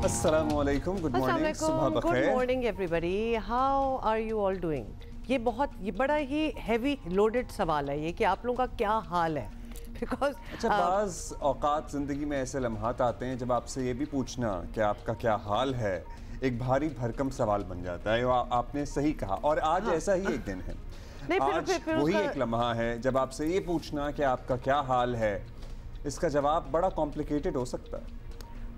अस्सलामुअलैकुम, good morning, सुबह बखैर। Good morning everybody, how are you all doing? ये बड़ा ही हैवी लोडेड सवाल है ये कि आप लोगों का क्या हाल है, बिकॉज अच्छा, बाज़ औकात ज़िंदगी में ऐसे लम्हात आते हैं जब आपसे ये भी पूछना कि आपका क्या हाल है एक भारी भरकम सवाल बन जाता है। आपने सही कहा, और आज ऐसा ही एक दिन है। नहीं, आज फिर वही एक लम्हा है जब आपसे ये पूछना कि आपका क्या हाल है, इसका जवाब बड़ा कॉम्प्लिकेटेड हो सकता है।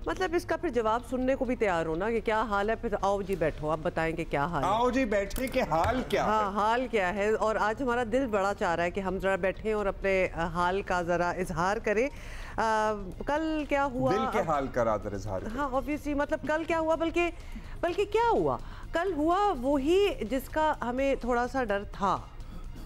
मतलब इसका फिर जवाब सुनने को भी तैयार हो ना कि क्या हाल है, फिर आओ जी बैठो, आप बताएंगे क्या हाल है। आओ जी बैठे के हाल क्या है? हाँ, हाल क्या है। और आज हमारा दिल बड़ा चाह रहा है कि हम जरा बैठें और अपने हाल का जरा इजहार करें। कल क्या हुआ, दिल के हाल का रादर इजहार करें। हाँ ऑब्वियसली, मतलब कल क्या हुआ, बल्कि क्या हुआ, कल हुआ वही जिसका हमें थोड़ा सा डर था,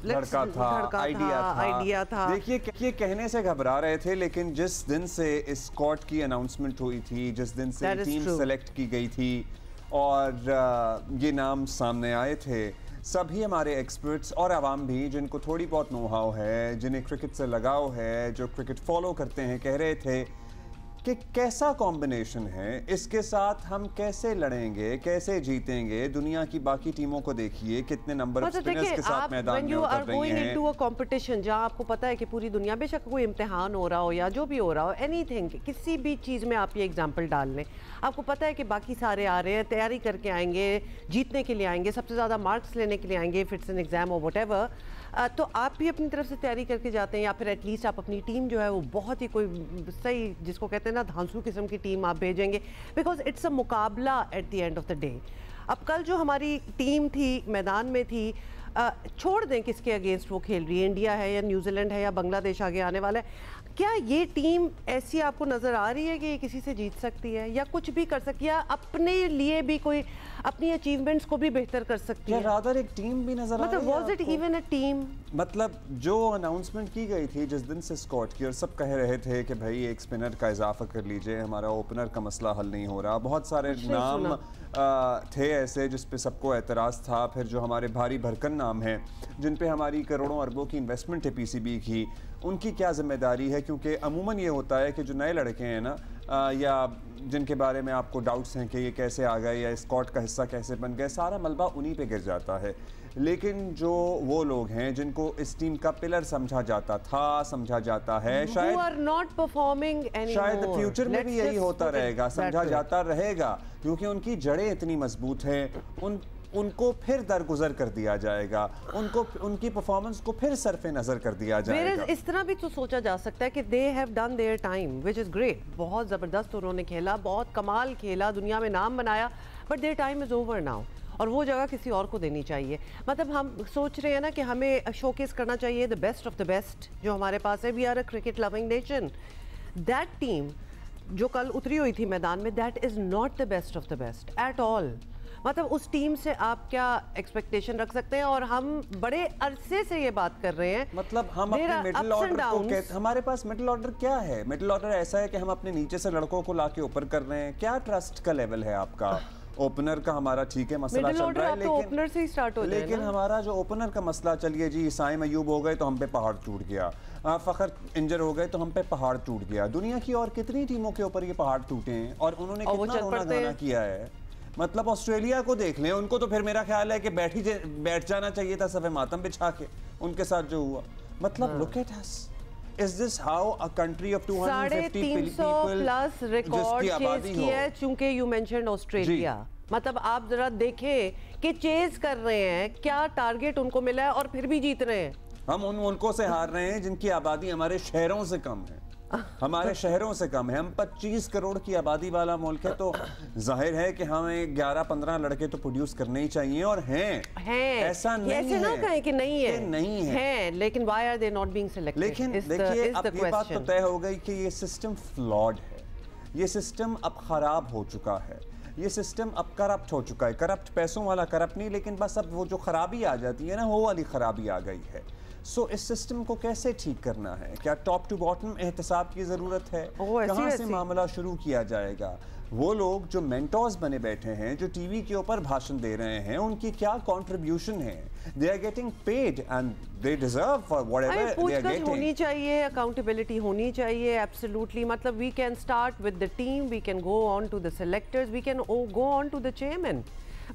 लड़का था, आइडिया था। देखिए, ये कहने से घबरा रहे थे, लेकिन जिस दिन से इस स्क्वाड की अनाउंसमेंट हुई थी, जिस दिन से टीम सेलेक्ट की गई थी और ये नाम सामने आए थे, सभी हमारे एक्सपर्ट्स और आवाम भी जिनको थोड़ी बहुत नो हाउ है, जिन्हें क्रिकेट से लगाव है, जो क्रिकेट फॉलो करते हैं, कह रहे थे कि कैसा कॉम्बिनेशन है, इसके साथ हम कैसे लड़ेंगे, कैसे जीतेंगे। दुनिया की बाकी टीमों को देखिए, कितने नंबर ऑफ स्पिनर्स के साथ मैदान में उतर रही हैं। इनटू अ कंपटीशन जहां आपको पता है कि पूरी दुनिया, बेशक कोई इम्तिहान हो रहा हो या जो भी हो रहा हो, एनीथिंग, किसी भी चीज़ में आप ये एग्जांपल डाल लें, आपको पता है कि बाकी सारे आ रहे हैं, तैयारी करके आएंगे, जीतने के लिए आएंगे, सबसे ज़्यादा मार्क्स लेने के लिए आएंगे, इफ इट्स एन एग्जाम और व्हाटएवर। तो आप भी अपनी तरफ से तैयारी करके जाते हैं, या फिर एटलीस्ट आप अपनी टीम जो है वो बहुत ही कोई सही, जिसको कहते हैं ना, धांसू किस्म की टीम आप भेजेंगे, बिकॉज इट्स अ मुकाबला at the end of the day. अब कल जो हमारी टीम थी मैदान में थी, छोड़ दें किसके अगेंस्ट वो खेल रही है, इंडिया है या न्यूजीलैंड है या बांग्लादेश आगे आने वाला है, क्या ये टीम ऐसी आपको नज़र आ रही है कि ये किसी से जीत सकती है या कुछ भी कर सकती है, अपने लिए भी कोई अपनी अचीवमेंट्स को भी बेहतर कर सकती है? रादर एक टीम भी नजर आ रही है। मतलब was it even a team? मतलब जो अनाउंसमेंट की गई थी जिस दिन से स्कॉट की, और सब कह रहे थे कि भाई एक स्पिनर का इजाफा कर लीजिए, हमारा ओपनर का मसला हल नहीं हो रहा, बहुत सारे नाम थे ऐसे जिस पे सबको एतराज़ था। फिर जो हमारे भारी भरकम नाम हैं जिन पे हमारी करोड़ों अरबों की इन्वेस्टमेंट है पीसीबी की, उनकी क्या जिम्मेदारी है? क्योंकि अमूमन ये होता है कि जो नए लड़के हैं ना, या जिनके बारे में आपको डाउट्स हैं कि ये कैसे आ गए या स्क्वाड का हिस्सा कैसे बन गए, सारा मलबा उन्हीं पे गिर जाता है। लेकिन जो वो लोग हैं जिनको इस टीम का पिलर समझा जाता था, समझा जाता है, शायद फ्यूचर में भी यही होता रहेगा, समझा जाता रहेगा, क्योंकि उनकी जड़ें इतनी मजबूत हैं, उनको फिर दरगुजर कर दिया जाएगा, उनकी परफॉर्मेंस को फिर सरफे नजर कर दिया जाएगा। इस तरह भी तो सोचा जा सकता है कि they have done their time, which is great, बहुत ज़बरदस्त उन्होंने खेला, बहुत कमाल खेला, दुनिया में नाम बनाया, but their time is over now, और वो जगह किसी और को देनी चाहिए। मतलब हम सोच रहे हैं ना कि हमें शोकेस करना चाहिए the best of the best जो हमारे पास है। We are a cricket loving nation. That team जो कल उतरी हुई थी मैदान में, that is not the best of the best at all. मतलब उस टीम से आप क्या एक्सपेक्टेशन रख सकते हैं? और हम बड़े अरसे से ये बात कर रहे हैं, मतलब हम अपने मिडिल ऑर्डर को हमारे पास मिडिल ऑर्डर क्या है? मिडिल ऑर्डर ऐसा है कि हम अपने नीचे से लड़कों को लाके ऊपर कर रहे हैं। क्या ट्रस्ट का लेवल है आपका? ओपनर का हमारा ठीक है मसला चल रहा है, लेकिन ओपनर से ही स्टार्ट हो जाए। लेकिन हमारा जो ओपनर का मसला, चलिए जी, साइम अयूब हो गए तो हम पे पहाड़ टूट गया, फखर इंजर हो गए तो हम पे पहाड़ टूट गया। दुनिया की और कितनी टीमों के ऊपर ये पहाड़ टूटे हैं और उन्होंने कितना रोना गाना किया है। मतलब ऑस्ट्रेलिया को देख लें, उनको तो फिर मेरा ख्याल है कि बैठ जाना चाहिए था सफ़े मातम बिछा के, उनके साथ जो हुआ। मतलब look at us, is this how a country of 250 people plus record chase किया है? चूंकि यू मेंशन्ड ऑस्ट्रेलिया, मतलब आप जरा देखें कि चेज कर रहे हैं, क्या टारगेट उनको मिला है और फिर भी जीत रहे हैं। हम उन मुल्कों से हार रहे हैं जिनकी आबादी हमारे शहरों से कम है, हमारे शहरों से कम है। हम 25 करोड़ की आबादी वाला मुल्क है, तो जाहिर है कि हमें 11-15 लड़के तो प्रोड्यूस करने ही चाहिए, और हैं। ऐसा नहीं है, ऐसे ना कहें कि नहीं है, नहीं है, लेकिन why are they not being selected? लेकिन देखिए, अब ये बात तो तय हो गई कि ये सिस्टम फ्लॉड है, ये सिस्टम अब खराब हो चुका है, ये सिस्टम अब करप्ट हो चुका है। करप्ट पैसों वाला करप्ट नहीं, लेकिन बस अब वो जो खराबी आ जाती है ना, वो वाली खराबी आ गई है। सो इस सिस्टम को कैसे ठीक करना है? क्या टॉप टू बॉटम एहतसाब की ज़रूरत है? कहाँ से मामला शुरू किया जाएगा? वो लोग जो मेंटोर्स बने बैठे हैं, जो टीवी के ऊपर भाषण दे रहे हैं, उनकी क्या कंट्रीब्यूशन है? They are getting paid and they deserve for whatever they are getting. होनी चाहिए, अकाउंटेबिलिटी होनी चाहिए, एब्सोल्युटली। मतलब we can start with the team, we can go on to the selectors, we can go on to the chairman.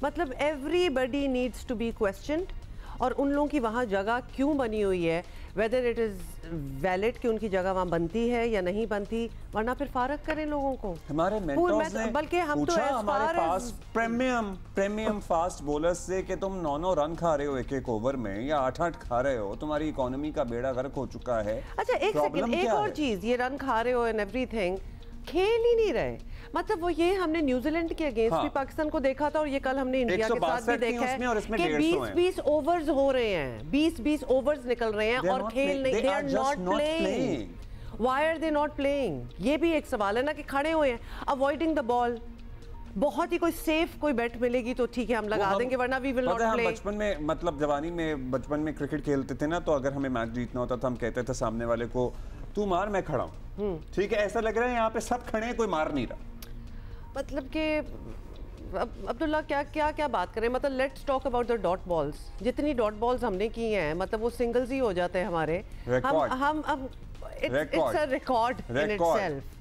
मतलब everybody needs to be questioned, और उन लोगों की वहाँ जगह क्यों बनी हुई है, वेदर इट इज़ वैलिड कि उनकी जगह वहाँ बनती है या नहीं बनती, वरना फिर फारग करें लोगों को। हमारे मेंटर्स ने बल्कि हम तो हमारे पास प्रीमियम फास्ट बॉलर्स से कि तुम 9 रन खा रहे हो एक ओवर में, या 8 खा रहे हो, तुम्हारी इकोनॉमी का बेड़ा गर्क हो चुका है। अच्छा एक सेकंड, एक और चीज, ये रन खा रहे हो एंड एवरीथिंग, खेल ही नहीं रहे। मतलब वो ये हमने न्यूजीलैंड के अगेंस्ट भी पाकिस्तान को देखा था, और ये कल हमने इंडिया के साथ भी देखा है कि 20-20 ओवर्स हो रहे हैं, 20-20 ओवर्स निकल रहे हैं और खेल नहीं, they are not playing. Why are they not playing? ये भी एक सवाल है ना, कि खड़े हुए हैं, अवॉइडिंग द बॉल। बहुत ही कोई सेफ कोई बैट मिलेगी तो ठीक है हम लगा देंगे, वरना वी विल नॉट प्ले। बचपन में, मतलब जवानी में, बचपन में क्रिकेट खेलते थे ना, तो अगर हमें मैच जीतना होता था, हम कहते थे सामने वाले को तू मार मैं खड़ा हूँ, ठीक है? ऐसा लग रहा है यहाँ पे सब खड़े हैं, कोई मार नहीं रहा। मतलब कि अब्दुल्ला क्या क्या क्या बात करें। मतलब let's talk about the dot balls. जितनी डॉट बॉल्स हमने की हैं, मतलब वो सिंगल्स ही हो जाते हैं हमारे। हम it's a record in itself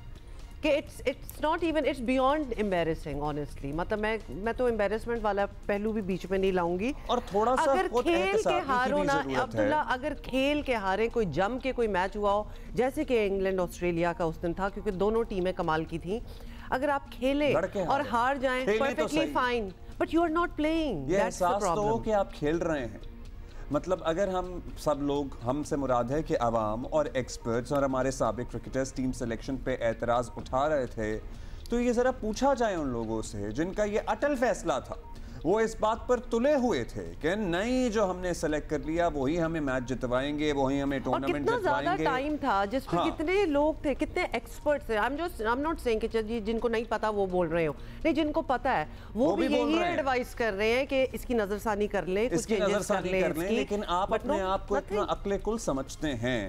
कि it's not even, it's beyond embarrassing honestly. मतलब मैं तो एम्बैरेसमेंट वाला पहलू भी बीच में नहीं लाऊंगी। और थोड़ा सा अगर खेल के हारो ना अब्दुल्ला, अगर खेल के हारे, कोई जम के कोई मैच हुआ हो, जैसे कि इंग्लैंड ऑस्ट्रेलिया का उस दिन था, क्योंकि दोनों टीमें कमाल की थी, अगर आप खेले और हार जाएं, perfectly fine, but you are not playing. ये एहसास तो हो कि आप खेल रहे हैं। मतलब अगर हम सब लोग, हमसे मुराद है कि अवाम और एक्सपर्ट्स और हमारे साबिक क्रिकेटर्स टीम सिलेक्शन पे एतराज़ उठा रहे थे, तो ये ज़रा पूछा जाए उन लोगों से जिनका ये अटल फैसला था, वो इस बात पर तुले हुए थे कि नहीं, जो हमने सेलेक्ट कर लिया वही हमें मैच जितवाएंगे, वही हमें टूर्नामेंट जितवाएंगे। कितना टाइम था जिस पर कितने लोग थे, कितने एक्सपर्ट्स थे। आई एम नॉट सेइंग कि जी जिनको नहीं पता वो बोल रहे हो, नहीं, जिनको पता है वो भी यही एडवाइस कर रहे हैं कि इसकी नजरसानी कर लें, कुछ चेंजेस कर लें। लेकिन आप अपने आप को इतना अक्ले कुल समझते हैं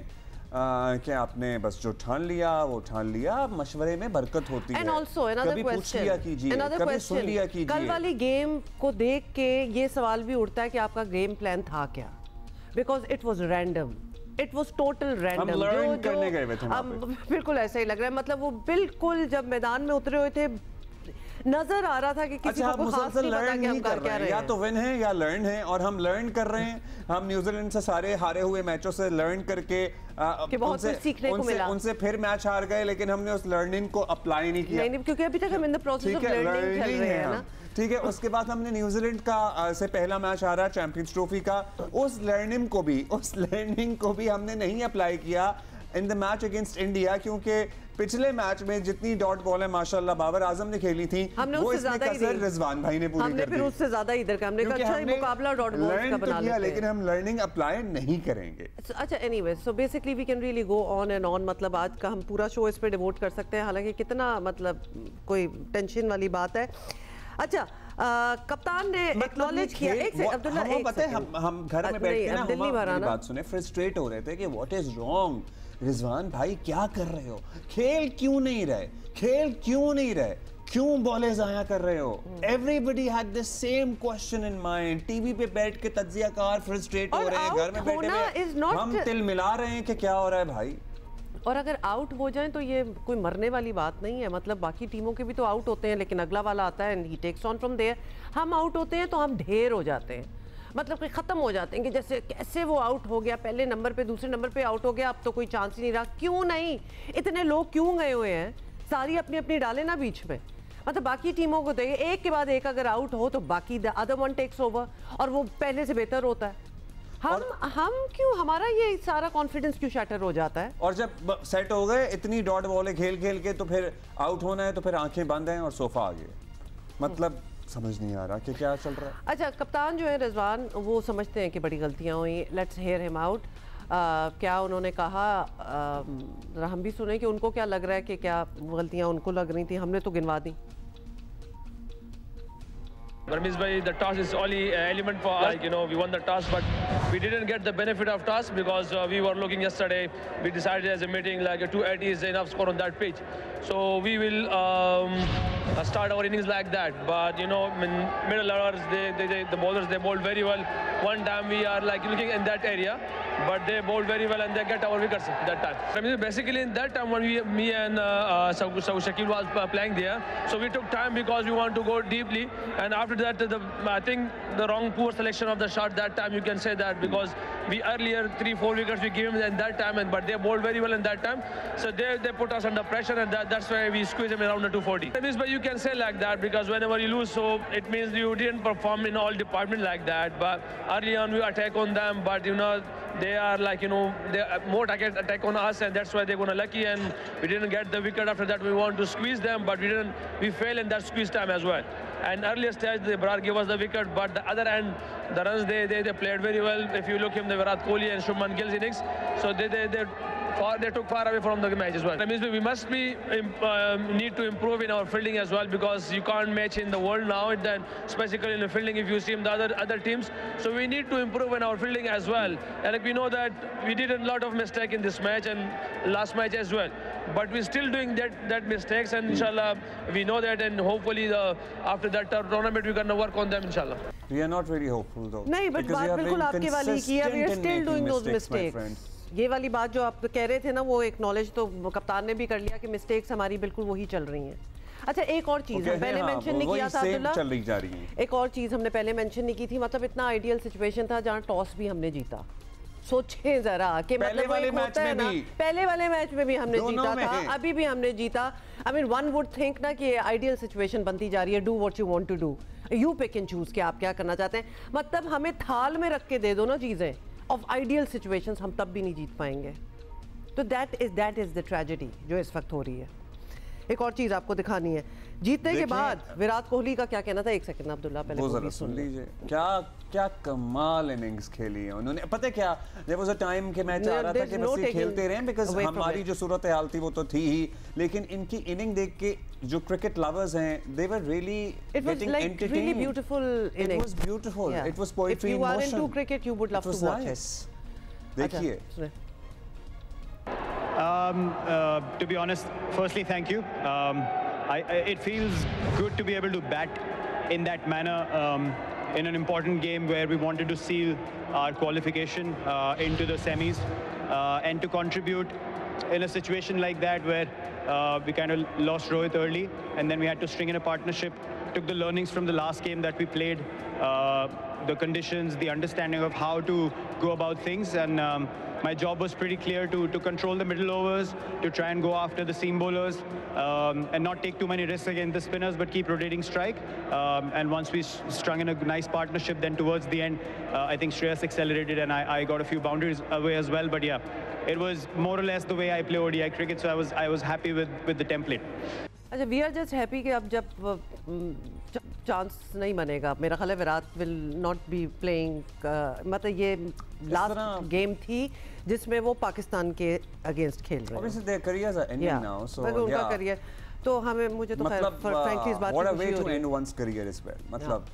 कि आपने बस जो ठान लिया वो ठान लिया। मशवरे में बरकत होती है। कभी पूछ लिया कीजिए, कभी सुन लिया कीजिए। कल वाली गेम को देख के ये सवाल भी उठता है कि आपका गेम प्लान था क्या, because it was random, it was total random. हम लर्न करने गए थे वहाँ पे। बिल्कुल ऐसा ही लग रहा है। मतलब वो बिल्कुल जब मैदान में उतरे हुए थे, नजर आ रहा था कि किसी को खास नहीं पता कि हम कर क्या रहे हैं। या तो विन है या लर्न है, और हम लर्न कर रहे हैं। हम न्यूजीलैंड से सारे हारे हुए मैचों से लर्न करके कि बहुत कुछ सीखने को मिला। उनसे फिर मैच हार गए, लेकिन हमने उस लर्निंग को अप्लाई नहीं किया। नहीं, क्योंकि अभी तक हम in the process of learning चल रहे हैं ना। ठीक है, उसके बाद हमने न्यूजीलैंड का से पहला मैच हारा चैंपियंस ट्रॉफी का, उस लर्निंग को भी हमने नहीं अप्लाई किया in the match against India, क्योंकि पिछले मैच में जितनी डॉट बॉल है माशाल्लाह बाबर आजम ने खेली थी, वो इसमें कसर रिजवान भाई ने पूरी कर दी। फिर उससे ज्यादा इधर का हमने कहा अच्छा मुकाबला डॉट बॉल्स का बना लेते हैं, लेकिन हम लर्निंग अप्लाई नहीं करेंगे। अच्छा, anyway, so basically we can really go on and on. मतलब आज का हम पूरा शो इस पे डिवोट कर सकते हैं, हालांकि कितना मतलब कोई टेंशन वाली बात है। अच्छा, कप्तान ने एक्नॉलेज किया। एक से अब्दुल्ला, हम घर में बैठ के ना हमारी बात सुने, फ्रस्ट्रेट हो रहे थे कि व्हाट इज रॉन्ग रिजवान भाई, क्या कर रहे हो, खेल क्यों नहीं रहे, क्यों बॉलें जाया कर रहे हो? Everybody had the same question in mind. TV पे बैठ के तज्जियाकार फ्रस्ट्रेट हो रहे हैं, घर में बैठे हुए हम तिल मिला रहे हैं कि क्या हो रहा है भाई। और अगर आउट हो जाएं तो ये कोई मरने वाली बात नहीं है। मतलब बाकी टीमों के भी तो आउट होते हैं, लेकिन अगला वाला आता है and he takes on from there. हम आउट होते हैं तो हम ढेर हो जाते हैं, मतलब कि ख़त्म हो जाते हैं कि जैसे कैसे वो आउट हो गया, पहले नंबर पे दूसरे नंबर पे आउट हो गया, अब तो कोई चांस ही नहीं रहा। क्यों नहीं? इतने लोग क्यों गए हुए हैं? सारी अपनी अपनी डाले ना बीच में। मतलब बाकी टीमों को देखिए, एक के बाद एक अगर आउट हो तो बाकी the other one takes over, और वो पहले से बेहतर होता है। हम क्यों, हमारा ये सारा कॉन्फिडेंस क्यों शैटर हो जाता है? और जब सेट हो गए इतनी डॉट बॉलें खेल के, तो फिर आउट होना है तो फिर आंखें बंद हैं और सोफा आ गए। मतलब समझ नहीं आ रहा कि क्या चल रहा है। अच्छा, कप्तान जो है रिजवान, वो समझते हैं कि बड़ी गलतियां हुई। Let's hear him out. क्या उन्होंने कहा, हम भी सुने कि उनको क्या लग रहा है कि क्या गलतियां उनको लग रही थी, हमने तो गिनवा दी। Parmiz bhai, the toss is only element for us. Like, you know, we won the toss, but we didn't get the benefit of toss because we were looking yesterday. We decided as a meeting like a 280 is enough score on that pitch. So we will start our innings like that. But you know, middle orders, the bowlers, they bowled very well. One time we are like looking in that area, but they bowled very well and they get our wickets that time. I mean, basically in that time when me and Shakil was playing there, so we took time because we want to go deeply. And after that, I think the wrong poor selection of the shot that time, you can say that, because we earlier 3-4 wickets we gave him in that time, but they bowled very well in that time. So they put us under pressure, and that's why we squeezed him around the 240. That means, but you can say like that because whenever you lose, so it means you didn't perform in all departments like that. But early on we attack on them, but you know, they are like, you know, they more attack on us, and that's why they're gonna lucky, and we didn't get the wicket. After that we want to squeeze them, but we fail in that squeeze time as well. And earlier stage the Brar gave us the wicket, but the other end the runs they played very well. If you look him, the Virat Kohli and Shubman Gill's innings, so they took far away from the match as well. That means we must be need to improve in our fielding as well, because you can't match in the world now, then especially in the fielding if you see the other teams. So we need to improve in our fielding as well. And like we know that we did a lot of mistake in this match and last match as well, but we're still doing that mistakes, and inshallah we know that, and hopefully after that tournament we're gonna work on them, inshallah. We are not very hopeful though. नहीं, but बात बिल्कुल आपके वाली की है. We are still doing those mistakes. ये वाली बात जो आप कह रहे थे ना, वो एक्नॉलेज तो कप्तान ने भी कर लिया कि मिस्टेक्स हमारी बिल्कुल वही चल रही हैं. अच्छा, एक और चीज हम पहले मेंशन नहीं किया था अब्दुल्ला, चल रही जा रही है. एक और चीज हमने पहले मेंशन नहीं की थी, मतलब इतना आइडियल सिचुएशन था जहां टॉस भी हमने जीता. सोचे जरा कि मतलब वो होता है ना, पहले वाले मैच में भी हमने जीता था, अभी भी हमने जीता. I mean one would think ना कि आइडियल सिचुएशन बनती जा रही है. Do what you want to do, you pick and choose कि आप क्या करना चाहते हैं. मतलब हमें थाल में रख के दे दो ना चीजें ऑफ आइडियल सिचुएशंस, हम तब भी नहीं जीत पाएंगे. तो दैट इज द ट्रेजेडी जो इस वक्त हो रही है. एक और चीज आपको दिखानी है, जीतने के बाद विराट कोहली का क्या कहना था. एक सेकंड अब्दुल्ला, पहले वो जरा सुन लीजिए. क्या कमाल इनिंग्स खेली है उन्होंने. पता है क्या, देयर वाज अ टाइम के मैच आ रहा था कि बस ये खेलते रहे, बिकॉज़ हमारी जो सूरत हाल थी वो तो थी ही, लेकिन इनकी इनिंग देख के जो क्रिकेट लवर्स हैं, they were really getting entertained. Really beautiful inning. It was beautiful. It was poetry in motion. If you are into cricket you would love to watch it. देखिए. To be honest, firstly, thank you. It feels good to be able to bat in that manner in an important game where we wanted to seal our qualification into the semis and to contribute in a situation like that where we kind of lost Rohit early, and then we had to string in a partnership. Took the learnings from the last game that we played, the conditions, the understanding of how to go about things, and my job was pretty clear to control the middle overs, to try and go after the seam bowlers, and not take too many risks against the spinners, but keep rotating strike. And once we strung in a nice partnership, then towards the end, I think Shreyas accelerated, and I got a few boundaries away as well. But yeah, it was more or less the way I play ODI cricket, so I was happy with the template. अच्छा, we are just happy कि अब जब chance नहीं बनेगा, मेरा ख्याल है Virat will not be playing. मतलब ये लास्ट गेम थी जिसमें वो पाकिस्तान के अगेंस्ट खेल रहे हैं. Obviously their careers are ending now, so उनका करियर तो हमें, मुझे तो फ्रैंकली इस बात what a way to end one's career as well. मतलब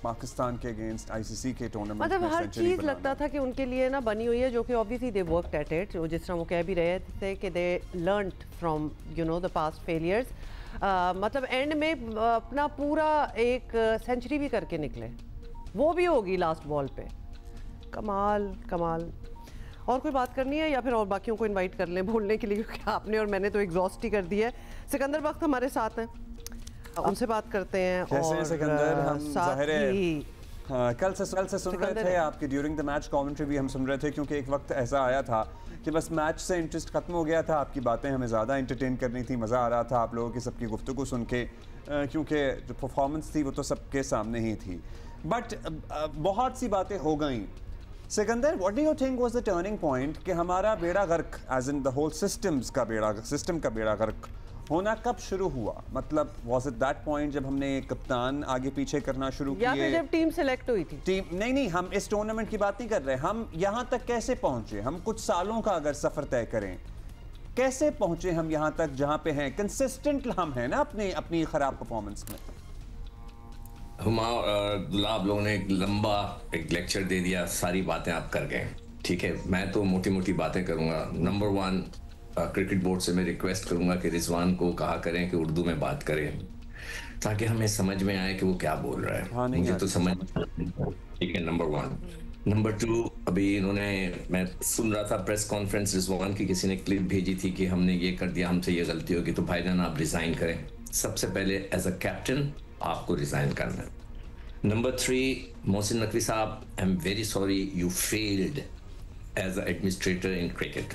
पाकिस्तान के अगेंस्ट आईसीसी के टूर्नामेंट मतलब हर चीज़ लगता था कि उनके लिए ना बनी हुई है, जो कि obviously they worked at it. जिस तरह वो कह भी रहे थे कि they learned from you know the past failures. मतलब एंड में अपना पूरा एक सेंचुरी भी करके निकले, वो भी होगी लास्ट बॉल पे. कमाल कमाल. और कोई बात करनी है या फिर और बाकियों को इनवाइट कर लें बोलने के लिए, क्योंकि आपने और मैंने तो एग्जॉस्ट ही कर दिया है. सिकंदर वक्त हमारे साथ हैं, उनसे बात करते हैं. और सिकंदर, हम ज़ाहिर है कल से सुन रहे थे आपकी ड्यूरिंग द मैच कमेंट्री भी हम सुन रहे थे, क्योंकि एक वक्त ऐसा आया था कि बस मैच से इंटरेस्ट खत्म हो गया था. आपकी बातें हमें ज़्यादा एंटरटेन करनी थी, मज़ा आ रहा था आप लोगों की सबकी गुफ्तगू सुन के, क्योंकि जो परफॉर्मेंस थी वो तो सबके सामने ही थी. बट बहुत सी बातें हो गई. Sikandar, what do you think was the turning point कि हमारा बेड़ा गर्क, as in the whole system का बेड़ा गर्क होना कब शुरू हुआ? मतलब वाज इट दैट पॉइंट जब हमने कप्तान आगे पीछे करना शुरू किया, या फिर जब टीम सेलेक्ट हुई थी? टीम नहीं, हम इस टूर्नामेंट की बात नहीं कर रहे. हम यहाँ तक कैसे पहुंचे? हम कुछ सालों का अगर सफर तय करें, कैसे पहुंचे हम यहाँ तक जहाँ पे हैं? कंसिस्टेंट हम हैं ना अपनी खराब परफॉर्मेंस में. आप लोगों ने एक लंबा लेक्चर दे दिया, सारी बातें आप कर गए. ठीक है, मैं तो मोटी मोटी बातें करूंगा. नंबर 1, क्रिकेट बोर्ड से मैं रिक्वेस्ट करूंगा कि रिजवान को कहा करें कि उर्दू में बात करें, ताकि हमें समझ में आए कि वो क्या बोल रहा है। मुझे तो समझ, ठीक है, नंबर 1। नंबर 2, अभी इन्होंने, मैं सुन रहा था प्रेस कॉन्फ्रेंस रिजवान की, किसी ने क्लिप भेजी थी कि हमने ये कर दिया, हमसे ये गलती होगी, तो भाईजान आप रिजाइन करें। सबसे पहले एज अ कैप्टन आपको रिजाइन करना है। नंबर 3, मोहसिन नकवी साहब, I am very sorry, you failed as an administrator in cricket.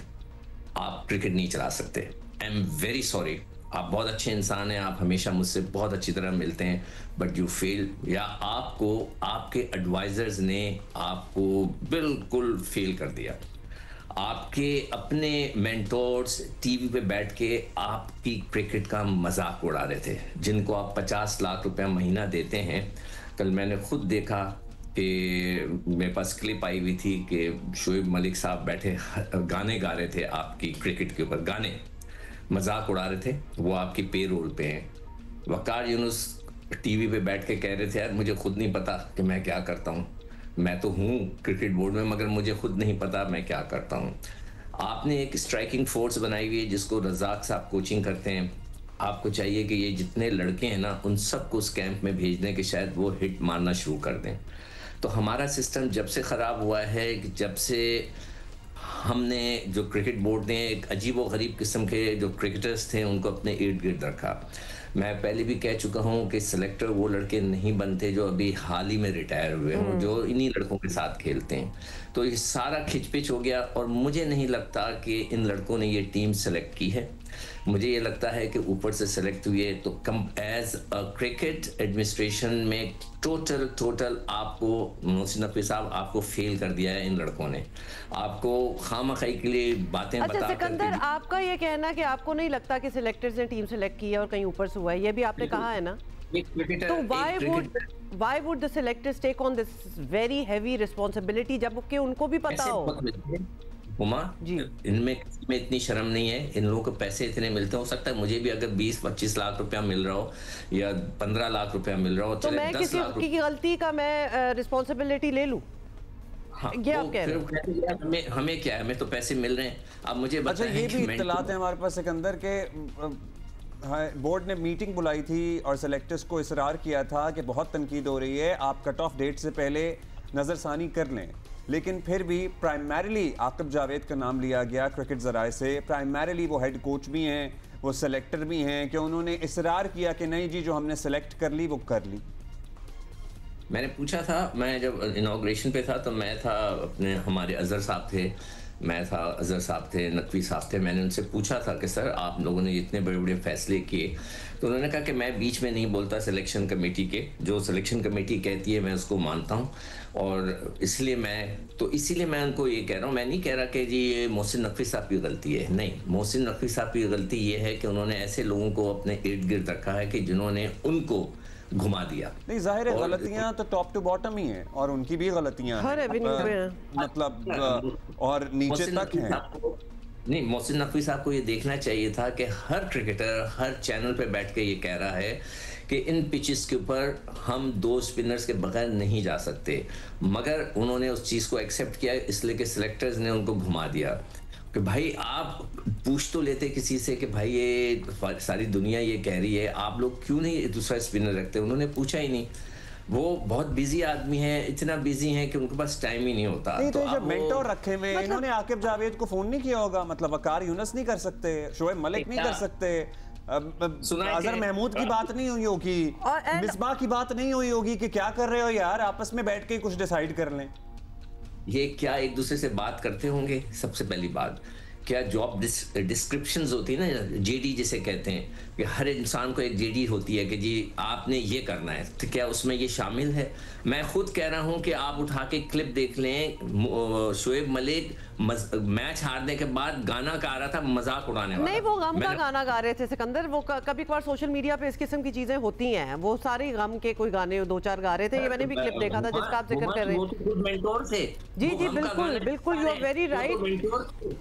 आप क्रिकेट नहीं चला सकते। आई एम वेरी सॉरी, आप बहुत अच्छे इंसान हैं, आप हमेशा मुझसे बहुत अच्छी तरह मिलते हैं, बट यू फेल, या आपको आपके एडवाइजर्स ने आपको बिल्कुल फेल कर दिया। आपके अपने मेंटोर्स टीवी पे बैठ के आपकी क्रिकेट का मजाक उड़ा रहे थे, जिनको आप 50 लाख रुपया महीना देते हैं। कल मैंने खुद देखा कि मेरे पास क्लिप आई हुई थी कि शोएब मलिक साहब बैठे गाने गा रहे थे आपकी क्रिकेट के ऊपर, गाने मजाक उड़ा रहे थे, वो आपकी पे रोल पे हैं। वकार यूनुस टीवी पे बैठ के कह रहे थे, यार मुझे खुद नहीं पता कि मैं क्या करता हूँ, मैं तो हूँ क्रिकेट बोर्ड में मगर मुझे खुद नहीं पता मैं क्या करता हूँ। आपने एक स्ट्राइकिंग फोर्स बनाई हुई है जिसको रज़ाक साहब कोचिंग करते हैं। आपको चाहिए कि ये जितने लड़के हैं ना, उन सबको उस कैंप में भेज दें कि शायद वो हिट मारना शुरू कर दें। तो हमारा सिस्टम जब से ख़राब हुआ है, जब से हमने जो क्रिकेट बोर्ड ने एक अजीब व गरीब किस्म के जो क्रिकेटर्स थे उनको अपने इर्द गिर्द रखा। मैं पहले भी कह चुका हूं कि सेलेक्टर वो लड़के नहीं बनते जो अभी हाल ही में रिटायर हुए हों, जो इन्हीं लड़कों के साथ खेलते हैं। तो ये सारा खिचपिच हो गया और मुझे नहीं लगता कि इन लड़कों ने ये टीम सेलेक्ट की है। मुझे ये लगता है कि ऊपर से सेलेक्ट हुए तो कम एज अ क्रिकेट एडमिनिस्ट्रेशन में टोटल आपको मोहसिन नकवी साहब आपको फेल कर दिया है इन लड़कों ने। आपको खामखाई के लिए बातें बता सिकंदर, आपका ये कहना कि आपको नहीं लगता कि सिलेक्टर्स ने टीम सेलेक्ट की है और कहीं ऊपर से हुआ है, ये भी आपने कहा है ना, तो why would the selectors take on this very heavy responsibility जबकि उनको भी पता हो? उमा जी, इनमें इतनी शर्म नहीं है, इन लोगों को पैसे इतने मिलते हो सकता है मुझे भी अगर 20-25 लाख रुपया मिल रहा हो या 15 लाख रुपया मिल रहा हो, तो मैं किसी की गलती का मैं रिस्पॉन्सिबिलिटी ले लूं? हाँ, ये आप कह रहे हैं हमें क्या है, हमें तो पैसे मिल रहे हैं। अब मुझे अच्छा, ये भी इत्तलात है हमारे पास सिकंदर के, बोर्ड ने मीटिंग बुलाई थी और सेलेक्टर्स को इसरार किया था कि बहुत तनकीद हो रही है, आप कट ऑफ डेट से पहले नज़रसानी कर लें, लेकिन फिर भी प्राइमरीली आकिब जावेद का नाम लिया गया क्रिकेट ज़राए से। प्राइमरीली वो हेड कोच भी हैं, वो सेलेक्टर भी हैं, कि उन्होंने इसरार किया कि नहीं जी जो हमने सेलेक्ट कर ली वो कर ली। मैंने पूछा था, मैं जब इनॉग्रेशन पे था तो मैं था, अपने हमारे अजहर साहब थे, मैं था, अजहर साहब थे, नकवी साहब थे, मैंने उनसे पूछा था कि सर आप लोगों ने इतने बड़े बड़े फैसले किए, तो उन्होंने कहा कि मैं बीच में नहीं बोलता सिलेक्शन कमेटी के, जो सिलेक्शन कमेटी कहती है मैं उसको मानता हूँ, और इसीलिए मैं उनको ये कह रहा हूँ, मैं नहीं कह रहा कि जी ये मोहसिन नकवी साहब की गलती है, नहीं, मोहसिन नकवी साहब की गलती ये है कि उन्होंने ऐसे लोगों को अपने इर्द गिर्द रखा है कि जिन्होंने उनको घुमा दिया। नहीं, जाहिर है गलतियां तो टॉप टू बॉटम ही हैं और उनकी भी गलतियां हैं, मतलब और नीचे तक हैं। नहीं, मोहसिन नकवी साहब को ये देखना चाहिए था कि हर क्रिकेटर हर चैनल पे बैठ के ये कह रहा है कि इन पिचेस के ऊपर हम 2 स्पिनर्स के बगैर नहीं जा सकते, मगर उन्होंने उस चीज़ को एक्सेप्ट किया इसलिए कि सिलेक्टर्स ने उनको घुमा दिया। कि भाई आप पूछ तो लेते किसी से कि भाई ये सारी दुनिया ये कह रही है, आप लोग क्यों नहीं दूसरा स्पिनर रखते? उन्होंने पूछा ही नहीं। वो बहुत बिजी आदमी है, इतना बिजी है कि उनके पास टाइम ही नहीं होता। नहीं, तो जब मेंटोर रखे हुए, इन्होंने आकिब जावेद को फोन नहीं किया होगा, मतलब वकार यूनुस नहीं कर सकते, शोएब मलिक नहीं कर सकते, अजहर महमूद की बात नहीं हुई होगी, मिसबाह की बात नहीं हुई होगी कि क्या कर रहे हो यार, आपस में बैठ के कुछ डिसाइड कर लें। ये क्या एक दूसरे से बात करते होंगे? सबसे पहली बात, क्या जॉब डिस्क्रिप्शंस होती है ना, जेडी जिसे कहते हैं, कि हर इंसान को एक जेडी होती है कि जी आपने ये करना है, तो क्या उसमें ये शामिल है? मैं खुद कह रहा हूं कि आप उठा के क्लिप देख लें, शोएब मलिक मैच हारने के बाद गाना गा रहा था, मजाक उड़ाने वाला। नहीं, वो गम का गाना गा रहे थे सिकंदर, वो कभी कभार सोशल मीडिया पे इस किस्म की चीजें होती हैं, वो सारे गम के कोई गाने 2-4 गा रहे थे, ये मैंने भी क्लिप देखा था जिसका आप जिक्र कर रहे हैं। जी जी बिल्कुल बिल्कुल, यू आर वेरी राइट।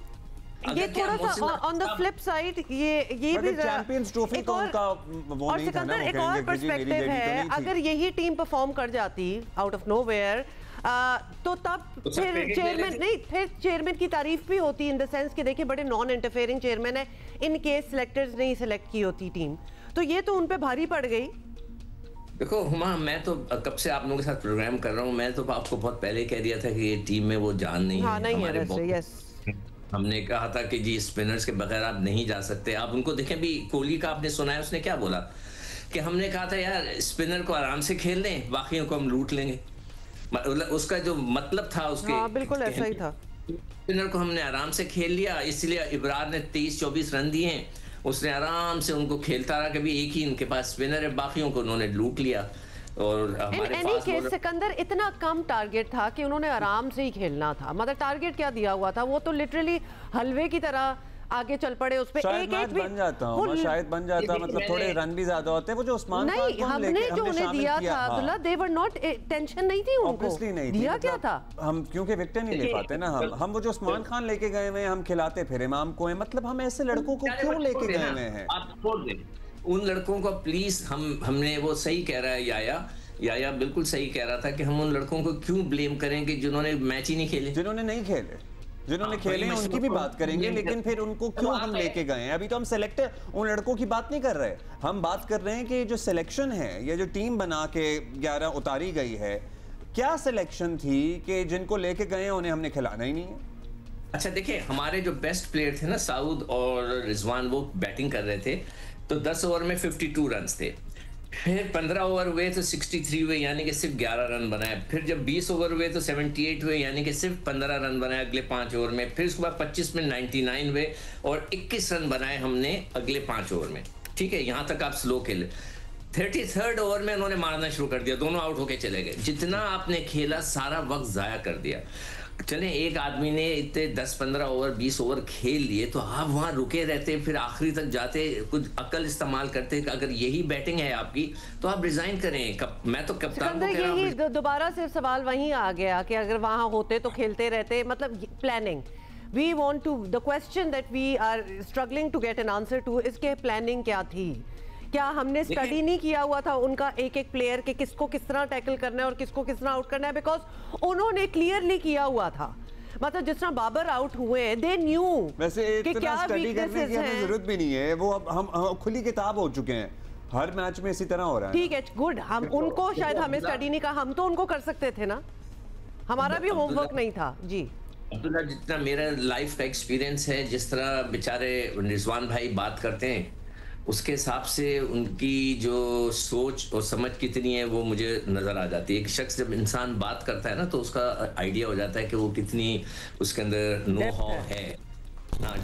ये थोड़ा सा ऑन द फ्लिप साइड ये भी चैंपियंस ट्रॉफी तो उनका वो नहीं था ना, एक और पर्सपेक्टिव है, अगर यही टीम परफॉर्म कर जाती आउट ऑफ नोवेयर, तो तब फिर चेयरमैन नहीं, फिर चेयरमैन की तारीफ भी होती इन द सेंस कि देखिए बड़े नॉन इंटरफेयरिंग चेयरमैन है, इन केस सिलेक्टर्स नहीं सिलेक्ट की होती टीम, तो ये तो उन पे भारी पड़ गई। देखो हुमा, मैं तो कब से आप लोगों के साथ प्रोग्राम कर रहा हूँ, मैं तो आपको बहुत पहले कह दिया था कि ये टीम में वो जान नहीं हाँ, है नहीं हमारे है, यस। हमने कहा था कि जी स्पिनर्स के बगैर आप नहीं जा सकते। आप उनको देखें भी, कोहली का आपने सुना है उसने क्या बोला कि हमने कहा था यार स्पिनर को आराम से खेल लें, बाकियों को हम लूट लेंगे। उसका जो मतलब था उसके, हाँ, बिल्कुल ऐसा ही था। स्पिनर को हमने आराम से खेल लिया, इसलिए इब्रार ने 23-24 रन दिए हैं, उसने आराम से उनको खेलता रहा, कभी एक ही इनके पास स्पिनर है, बाकियों को उन्होंने लूट लिया। और हमारे पास सिकंदर इतना कम टारगेट था कि उन्होंने आराम से ही खेलना था। मतलब टारगेट क्या दिया हुआ था, वो तो लिटरली हलवे की तरह आगे चल पड़े उस पे। एक एक बन जाता हूं, शायद बन जाता, मतलब थोड़े रन भी ज्यादा होते हैं। वो जो उस्मान खान नहीं, हमने जो उन्हें दिया था अब्दुल्ला, दे वर नॉट, टेंशन नहीं थी उनको, नहीं दिया क्या था। हम क्योंकि विकेट नहीं ले पाते ना, हम वो जो उस्मान खान लेके गए हुए हैं, हम खिलाते फिर इमाम को है, मतलब हम ऐसे लड़कों को क्यों लेके गए हुए हैं। आप छोड़ दें उन लड़कों को प्लीज। हमने वो सही कह रहा है याया बिल्कुल सही कह रहा था कि हम उन लड़कों को क्यों ब्लेम करें कि जिन्होंने मैच ही नहीं खेले, जिन्होंने नहीं खेले, जिन्होंने खेले उनकी भी बात करेंगे, लेकिन फिर उनको क्यों हम लेके गए हैं। अभी तो हम सिलेक्टर उन लड़कों की बात नहीं कर रहे, हम बात कर रहे हैं कि जो सिलेक्शन है, ये जो टीम बना के 11 उतारी गई है, क्या सिलेक्शन थी कि जिनको लेके गए हैं उन्हें हमने खिलाना ही नहीं है। अच्छा देखिए, हमारे जो बेस्ट प्लेयर थे ना साउद और रिजवान, वो बैटिंग कर रहे थे, तो 10 ओवर में 52 रन थे। फिर 15 ओवर हुए तो 63 हुए, यानी कि सिर्फ 11 रन बनाए। फिर जब 20 ओवर हुए तो 78 हुए, यानी कि सिर्फ 15 रन बनाए अगले 5 ओवर में। फिर उसके बाद 25 में 99 हुए और 21 रन बनाए हमने अगले 5 ओवर में। ठीक है, यहां तक आप स्लो खेले। 33rd ओवर में उन्होंने मारना शुरू कर दिया, दोनों आउट होके चले गए। जितना आपने खेला सारा वक्त जाया कर दिया। चले एक आदमी ने इतने 10-15 ओवर 20 ओवर खेल लिए, तो आप वहां रुके रहते, फिर आखिरी तक जाते, कुछ अकल इस्तेमाल करते। अगर यही बैटिंग है आपकी तो आप रिजाइन करें। मैं तो कप्तान को कह रहा हूं, दोबारा सिर्फ सवाल वहीं आ गया कि अगर वहां होते तो खेलते रहते। मतलब planning, we want to, the question that we are struggling to get an answer to, इसके प्लानिंग क्या थी। क्या हमने स्टडी नहीं किया हुआ था उनका एक एक प्लेयर के किसको किस तरह टैकल करना है और किसको किस तरह आउट करना है। बिकॉज उन्होंने क्लियरली किया हुआ था, मतलब जिस तरह बाबर आउट हुए, दे न्यू। वैसे इतना स्टडी करने की हमें जरूरत भी नहीं है, वो अब हम खुली किताब हो चुके हैं, हर मैच में इसी तरह हो रहा है। ठीक है, गुड। हम उनको शायद हमें स्टडी नहीं कहा, हम तो उनको कर सकते थे ना, हमारा भी होमवर्क नहीं था। जी अब्दुल्ला, जितना मेरा लाइफ का एक्सपीरियंस है, जिस तरह बेचारे रिजवान भाई बात करते हैं, उसके हिसाब से उनकी जो सोच और समझ कितनी है वो मुझे नजर आ जाती है। एक शख्स जब इंसान बात करता है ना, तो उसका आइडिया हो जाता है कि वो कितनी उसके अंदर नो हाउ है,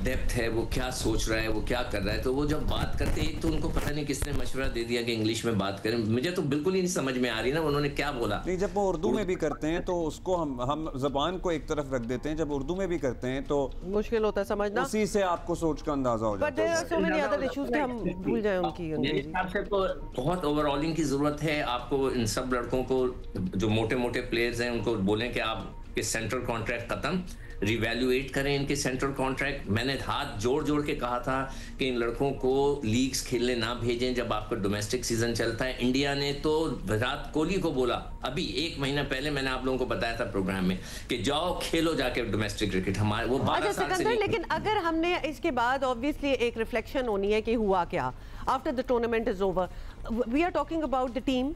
डेप्थ है, वो क्या सोच रहा है, वो क्या कर रहा है। तो वो जब बात करते हैं तो उनको पता नहीं किसने मशवरा दे दिया कि इंग्लिश में बात करें। मुझे तो बिल्कुल ही नहीं समझ में आ रही ना उन्होंने क्या बोला। नहीं, जब वो उर्दू में भी करते हैं तो उसको हम जबान को एक तरफ रख देते हैं, जब उर्दू में भी करते हैं तो मुश्किल होता है समझना, उसी से आपको सोच का अंदाजा हो जाता है। सो मेनी अदर इश्यूज कि हम भूल जाएं उनकी। मेरे हिसाब से तो बहुत ओवरऑलिंग की जरूरत है आपको। इन सब लड़कों को जो मोटे मोटे प्लेयर्स हैं उनको बोलें कि आपके सेंट्रल कॉन्ट्रैक्ट खत्म, रिवैल्यूएट करें इनके सेंट्रल कॉन्ट्रैक्ट। मैंने हाथ जोड़ जोड़ के कहा था कि इन लड़कों को लीग्स खेलने ना भेजें जब आपका डोमेस्टिक सीजन चलता है। इंडिया ने तो विराट कोहली को बोला, अभी 1 महीना पहले मैंने आप लोगों को बताया था प्रोग्राम में कि जाओ खेलो जाके डोमेस्टिक क्रिकेट। हमारे वो 12 साल से। लेकिन अगर हमने इसके बाद ऑब्वियसली एक रिफ्लेक्शन होनी है कि हुआ क्या after the tournament is over. We are talking about the team,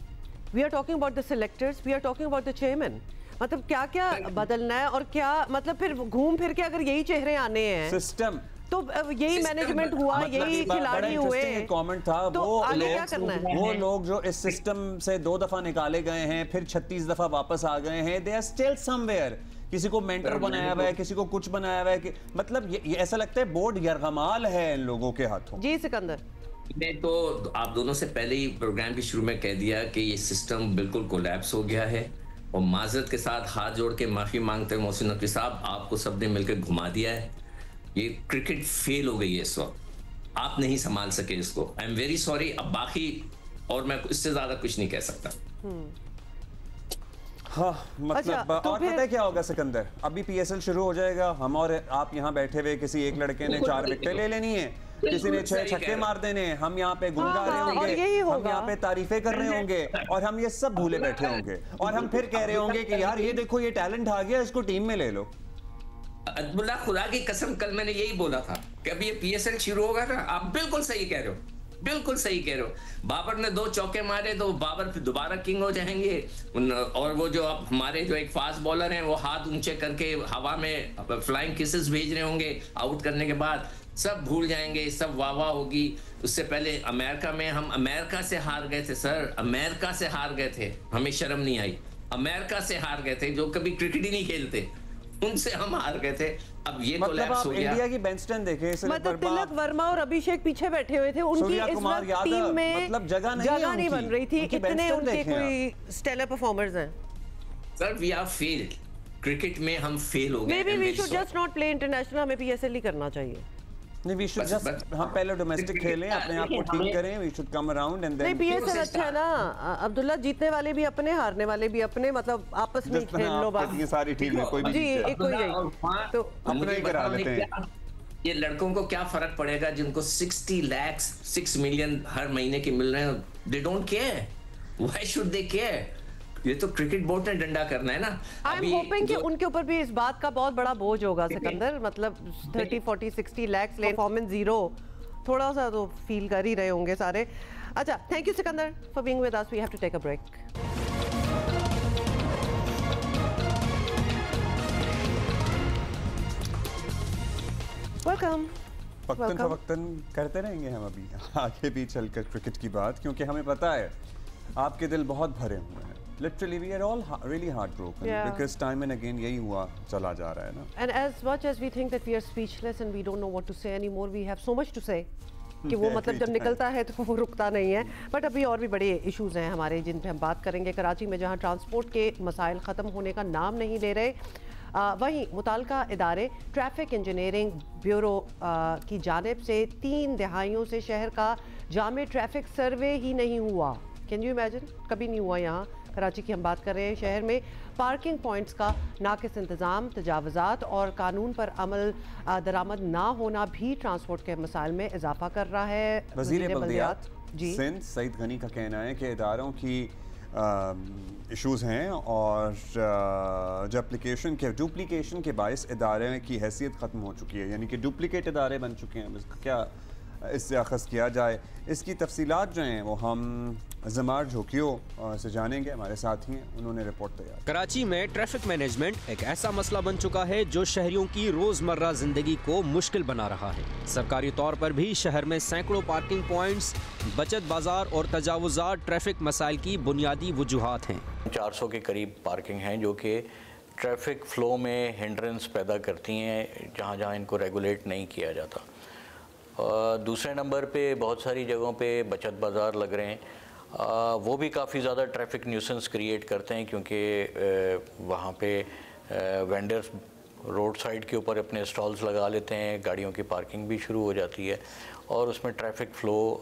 we are talking about the selectors, we are talking about the chairman. मतलब क्या क्या बदलना है और क्या, मतलब फिर घूम फिर के अगर यही चेहरे आने हैं सिस्टम, तो यही मैनेजमेंट हुआ, यही खिलाड़ी हुए, कमेंट था तो वो आगे क्या करना है? वो लोग जो इस सिस्टम से 2 दफा निकाले गए हैं, फिर 36 दफा वापस आ गए हैं, दे आर स्टिल समवेयर। किसी को मेंटर बनाया हुआ है, किसी को कुछ बनाया हुआ है कि मतलब ये ऐसा लगता है बोर्ड यरगमाल है इन लोगों के हाथों। जी सिकंदर, मैं तो आप दोनों से पहले ही प्रोग्राम के शुरू में कह दिया कि ये सिस्टम बिल्कुल कोलैप्स हो गया है और माजरत के साथ हाथ जोड़ के माफी मांगते हैं मोहसिन नकवी साहब, आपको सबने मिलकर घुमा दिया है। ये क्रिकेट फेल हो गई है इस वक्त, आप नहीं संभाल सके इसको। आई एम वेरी सॉरी। अब बाकी और मैं इससे ज्यादा कुछ नहीं कह सकता। हाँ, मतलब तो और पता है क्या होगा सिकंदर, अभी PSL शुरू हो जाएगा, हम और आप यहाँ बैठे हुए किसी एक लड़के ने 4 विकेटें ले लेनी है, किसी ने 6 छक्के मार देने, हम यहाँ पे गुनगा रहे होंगे, हम यहाँ पे तारीफें कर रहे होंगे और हम ये सब भूले बैठे होंगे और हम फिर कह रहे होंगे कि यार ये देखो ये टैलेंट आ गया, इसको टीम में ले लो। अब्दुल्ला, खुदा की कसम कल मैंने यही बोला था कि अभी ये PSL शुरू होगा ना, आप बिल्कुल सही कह रहे हो, बिल्कुल सही कह रहे हो। बाबर ने 2 चौके मारे तो बाबर फिर दोबारा किंग हो जाएंगे, और वो जो अब हमारे जो एक फास्ट बॉलर हैं वो हाथ ऊंचे करके हवा में फ्लाइंग किसेस भेज रहे होंगे आउट करने के बाद, सब भूल जाएंगे, सब वाह वाह होगी। उससे पहले अमेरिका में हम अमेरिका से हार गए थे सर, अमेरिका से हार गए थे, हमें शर्म नहीं आई। अमेरिका से हार गए थे जो कभी क्रिकेट ही नहीं खेलते, उनसे हम हार गए थे। अब ये मतलब कोलैप्स हो गया। इंडिया की बेंच स्ट्रेंथ देखें, मतलब तिलक वर्मा और अभिषेक पीछे बैठे हुए थे, उनकी इस वक्त टीम में मतलब जगह नहीं बन रही थी, इतने उनके कोई स्टेलर परफॉर्मर्स हैं। Sir we are failed, cricket में हम फेल हो गए। Maybe we should just not play international, हमें PSL ही करना चाहिए। नहीं, वी शुड जस्ट हम पहले डोमेस्टिक खेलें, अपने आप को ठीक करें, we should come around and then. नहीं, PSL अच्छा है ना अब्दुल्ला, जीतने वाले भी अपने, हारने वाले भी अपने, मतलब आपस में खेल लो बस। ये सारी टीम में कोई भी जी एक कोई नहीं तो अपना ही करा लेते हैं। ये लड़कों को क्या फर्क पड़ेगा जिनको 60 लाख 6 मिलियन हर महीने के मिल रहे हैं, they don't care, why should they care? ये तो क्रिकेट बोर्ड ने डंडा करना है ना। आई एम होपिंग कि उनके ऊपर भी इस बात का बहुत बड़ा बोझ होगा सिकंदर, मतलब 30 40 60 लाख परफॉर्मेंस जीरो, थोड़ा सा तो फील कर ही रहे होंगे सारे। अच्छा, thank you Sikandar for being with us, we have to take a break. Welcome. वक्तन करते रहेंगे हम अभी आगे भी चलकर क्रिकेट की बात, क्योंकि हमें पता है आपके दिल बहुत भरे हुए हैं। Literally, we are all really heartbroken because time and again यही हुआ चला जा रहा है ना। And as much as we think that we are speechless and we don't know what to say anymore, we have so much to say कि वो मतलब जब निकलता है तो वो रुकता नहीं है। बट अभी और भी बड़े इश्यूज हैं हमारे जिन पे हम बात करेंगे। कराची में जहाँ ट्रांसपोर्ट के मसाइल ख़त्म होने का नाम नहीं ले रहे, वहीं मुताल्लिका इदारे ट्रैफिक इंजीनियरिंग ब्यूरो की जानिब से 3 दहाइयों से शहर का जामे ट्रैफिक सर्वे ही नहीं हुआ। कैन यू इमेजिन, कभी नहीं हुआ। यहाँ कराची की हम बात कर रहे हैं, शहर में पार्किंग पॉइंट्स का नाकिस इंतज़ाम, तजावज़ात और कानून पर अमल दरामद ना होना भी ट्रांसपोर्ट के मसाइल में इजाफा कर रहा है। वज़ीर बल्दियात सिंध सईद गनी का कहना है कि इदारों की इश्यूज़ हैं और जो एप्लीकेशन के डुप्लीकेशन के बायस इदारे की हैसियत ख़त्म हो चुकी है, यानी कि डुप्लीकेट इदारे बन चुके हैं। इसका क्या इससे अखज़ किया जाए, इसकी तफसीलात जो हैं वो हम जमार झोंकियों से जानेंगे, हमारे साथ ही हैं, उन्होंने रिपोर्ट तैयार। कराची में ट्रैफिक मैनेजमेंट एक ऐसा मसला बन चुका है जो शहरियों की रोजमर्रा जिंदगी को मुश्किल बना रहा है। सरकारी तौर पर भी शहर में सैकड़ों पार्किंग पॉइंट्स, बचत बाजार और तजावुज़ात ट्रैफिक मसाइल की बुनियादी वजूहात हैं। 400 के करीब पार्किंग हैं जो कि ट्रैफिक फ़्लो में हिंड्रेंस पैदा करती हैं जहाँ जहाँ इनको रेगुलेट नहीं किया जाता। दूसरे नंबर पे बहुत सारी जगहों पे बचत बाज़ार लग रहे हैं, वो भी काफ़ी ज़्यादा ट्रैफिक न्यूसेंस क्रिएट करते हैं क्योंकि वहाँ पे वेंडर्स रोड साइड के ऊपर अपने स्टॉल्स लगा लेते हैं, गाड़ियों की पार्किंग भी शुरू हो जाती है और उसमें ट्रैफिक फ़्लो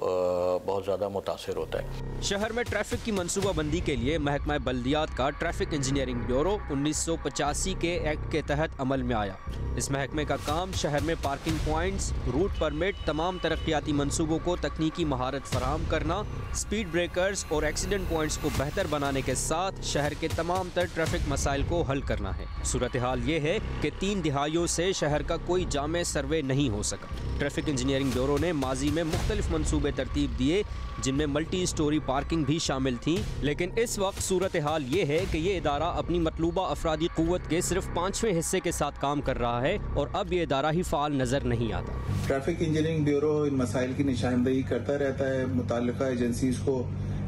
बहुत ज़्यादा मुतासिर होता है। शहर में ट्रैफिक की मनसूबाबंदी के लिए महकमा बल्दियात का ट्रैफिक इंजीनियरिंग ब्यूरो 1985 के एक्ट के तहत अमल में आया। इस महकमे का काम शहर में पार्किंग पॉइंट्स, रूट परमिट, तमाम तरक्याती मनसूबों को तकनीकी महारत फराहम करना, स्पीड ब्रेकर्स और एक्सीडेंट पॉइंट्स को बेहतर बनाने के साथ शहर के तमाम तर ट्रैफिक मसाइल को हल करना है। सूरत हाल ये है कि 3 दिहाइयों से शहर का कोई जामे सर्वे नहीं हो सका। ट्रैफिक इंजीनियरिंग ब्यूरो ने माजी में मुख्तलिफ मंसूबे तरतीब दिए जिनमें मल्टी स्टोरी पार्किंग भी शामिल थी, लेकिन इस वक्त सूरत हाल ये है कि ये इदारा अपनी मतलूबा अफरादी क़ुव्वत के सिर्फ 5वें हिस्से के साथ काम कर रहा है और अब ये इदारा ही फ़ाल नज़र नहीं आता। ट्रैफिक इंजीनियरिंग ब्यूरो इन मसाइल की निशानदेही करता रहता है मुताल्लिका एजेंसीज को।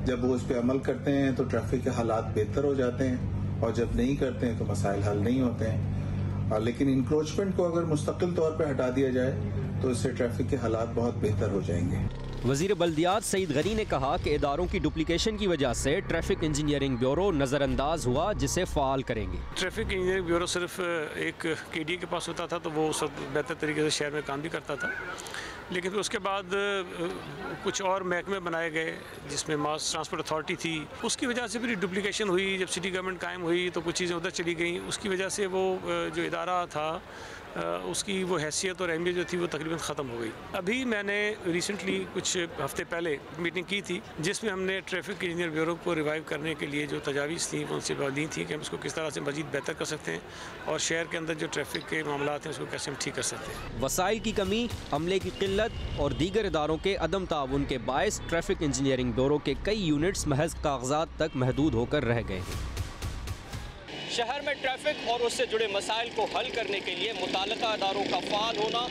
जब वो उस पर अमल करते हैं तो ट्रैफिक के हालात बेहतर हो जाते हैं और जब नहीं करते हैं तो मसाइल हल नहीं होते हैं। लेकिन इंक्रोचमेंट को अगर मुस्तकिल तौर पर हटा दिया जाए तो इससे ट्रैफिक के हालात बहुत बेहतर हो जाएंगे। वज़ीर बल्दियात सईद गनी ने कहा कि इदारों की डुप्लीकेशन की वजह से ट्रैफिक इंजीनियरिंग ब्यूरो नज़रअंदाज हुआ, जिसे फ़ाल करेंगे। ट्रैफिक इंजीनियरिंग ब्यूरो सिर्फ एक KDA के पास होता था तो वो सब बेहतर तरीके से शहर में काम भी करता था, लेकिन फिर उसके बाद कुछ और महकमे बनाए गए जिसमें मास ट्रांसपोर्ट अथॉरिटी थी। उसकी वजह से फिर डुप्लीकेशन हुई। जब सिटी गवर्नमेंट कायम हुई तो कुछ चीज़ें उधर चली गई। उसकी वजह से वो जो इदारा था उसकी वो हैसियत और अहमियत जो थी वो तकरीबन ख़त्म हो गई। अभी मैंने रिसेंटली कुछ हफ्ते पहले मीटिंग की थी जिसमें हमने ट्रैफिक इंजीनियर ब्यूरो को रिवाइव करने के लिए जो तजावीज़ थी वो उनसे दी थी कि हम इसको किस तरह से मज़ीद बेहतर कर सकते हैं और शहर के अंदर जो ट्रैफिक के मामला हैं उसको कैसे हम ठीक कर सकते हैं। वसाइल की कमी, अमले की किल्लत और दीगर इदारों के अदम ताउन के बायस ट्रैफिक इंजीनियरिंग ब्यूरो के कई यूनिट्स महज कागजात तक महदूद होकर रह गए हैं। शहर में ट्रैफिक और उससे जुड़े मसाइल को हल करने के लिए मुताल्लिका अदारों का फ़ाल होना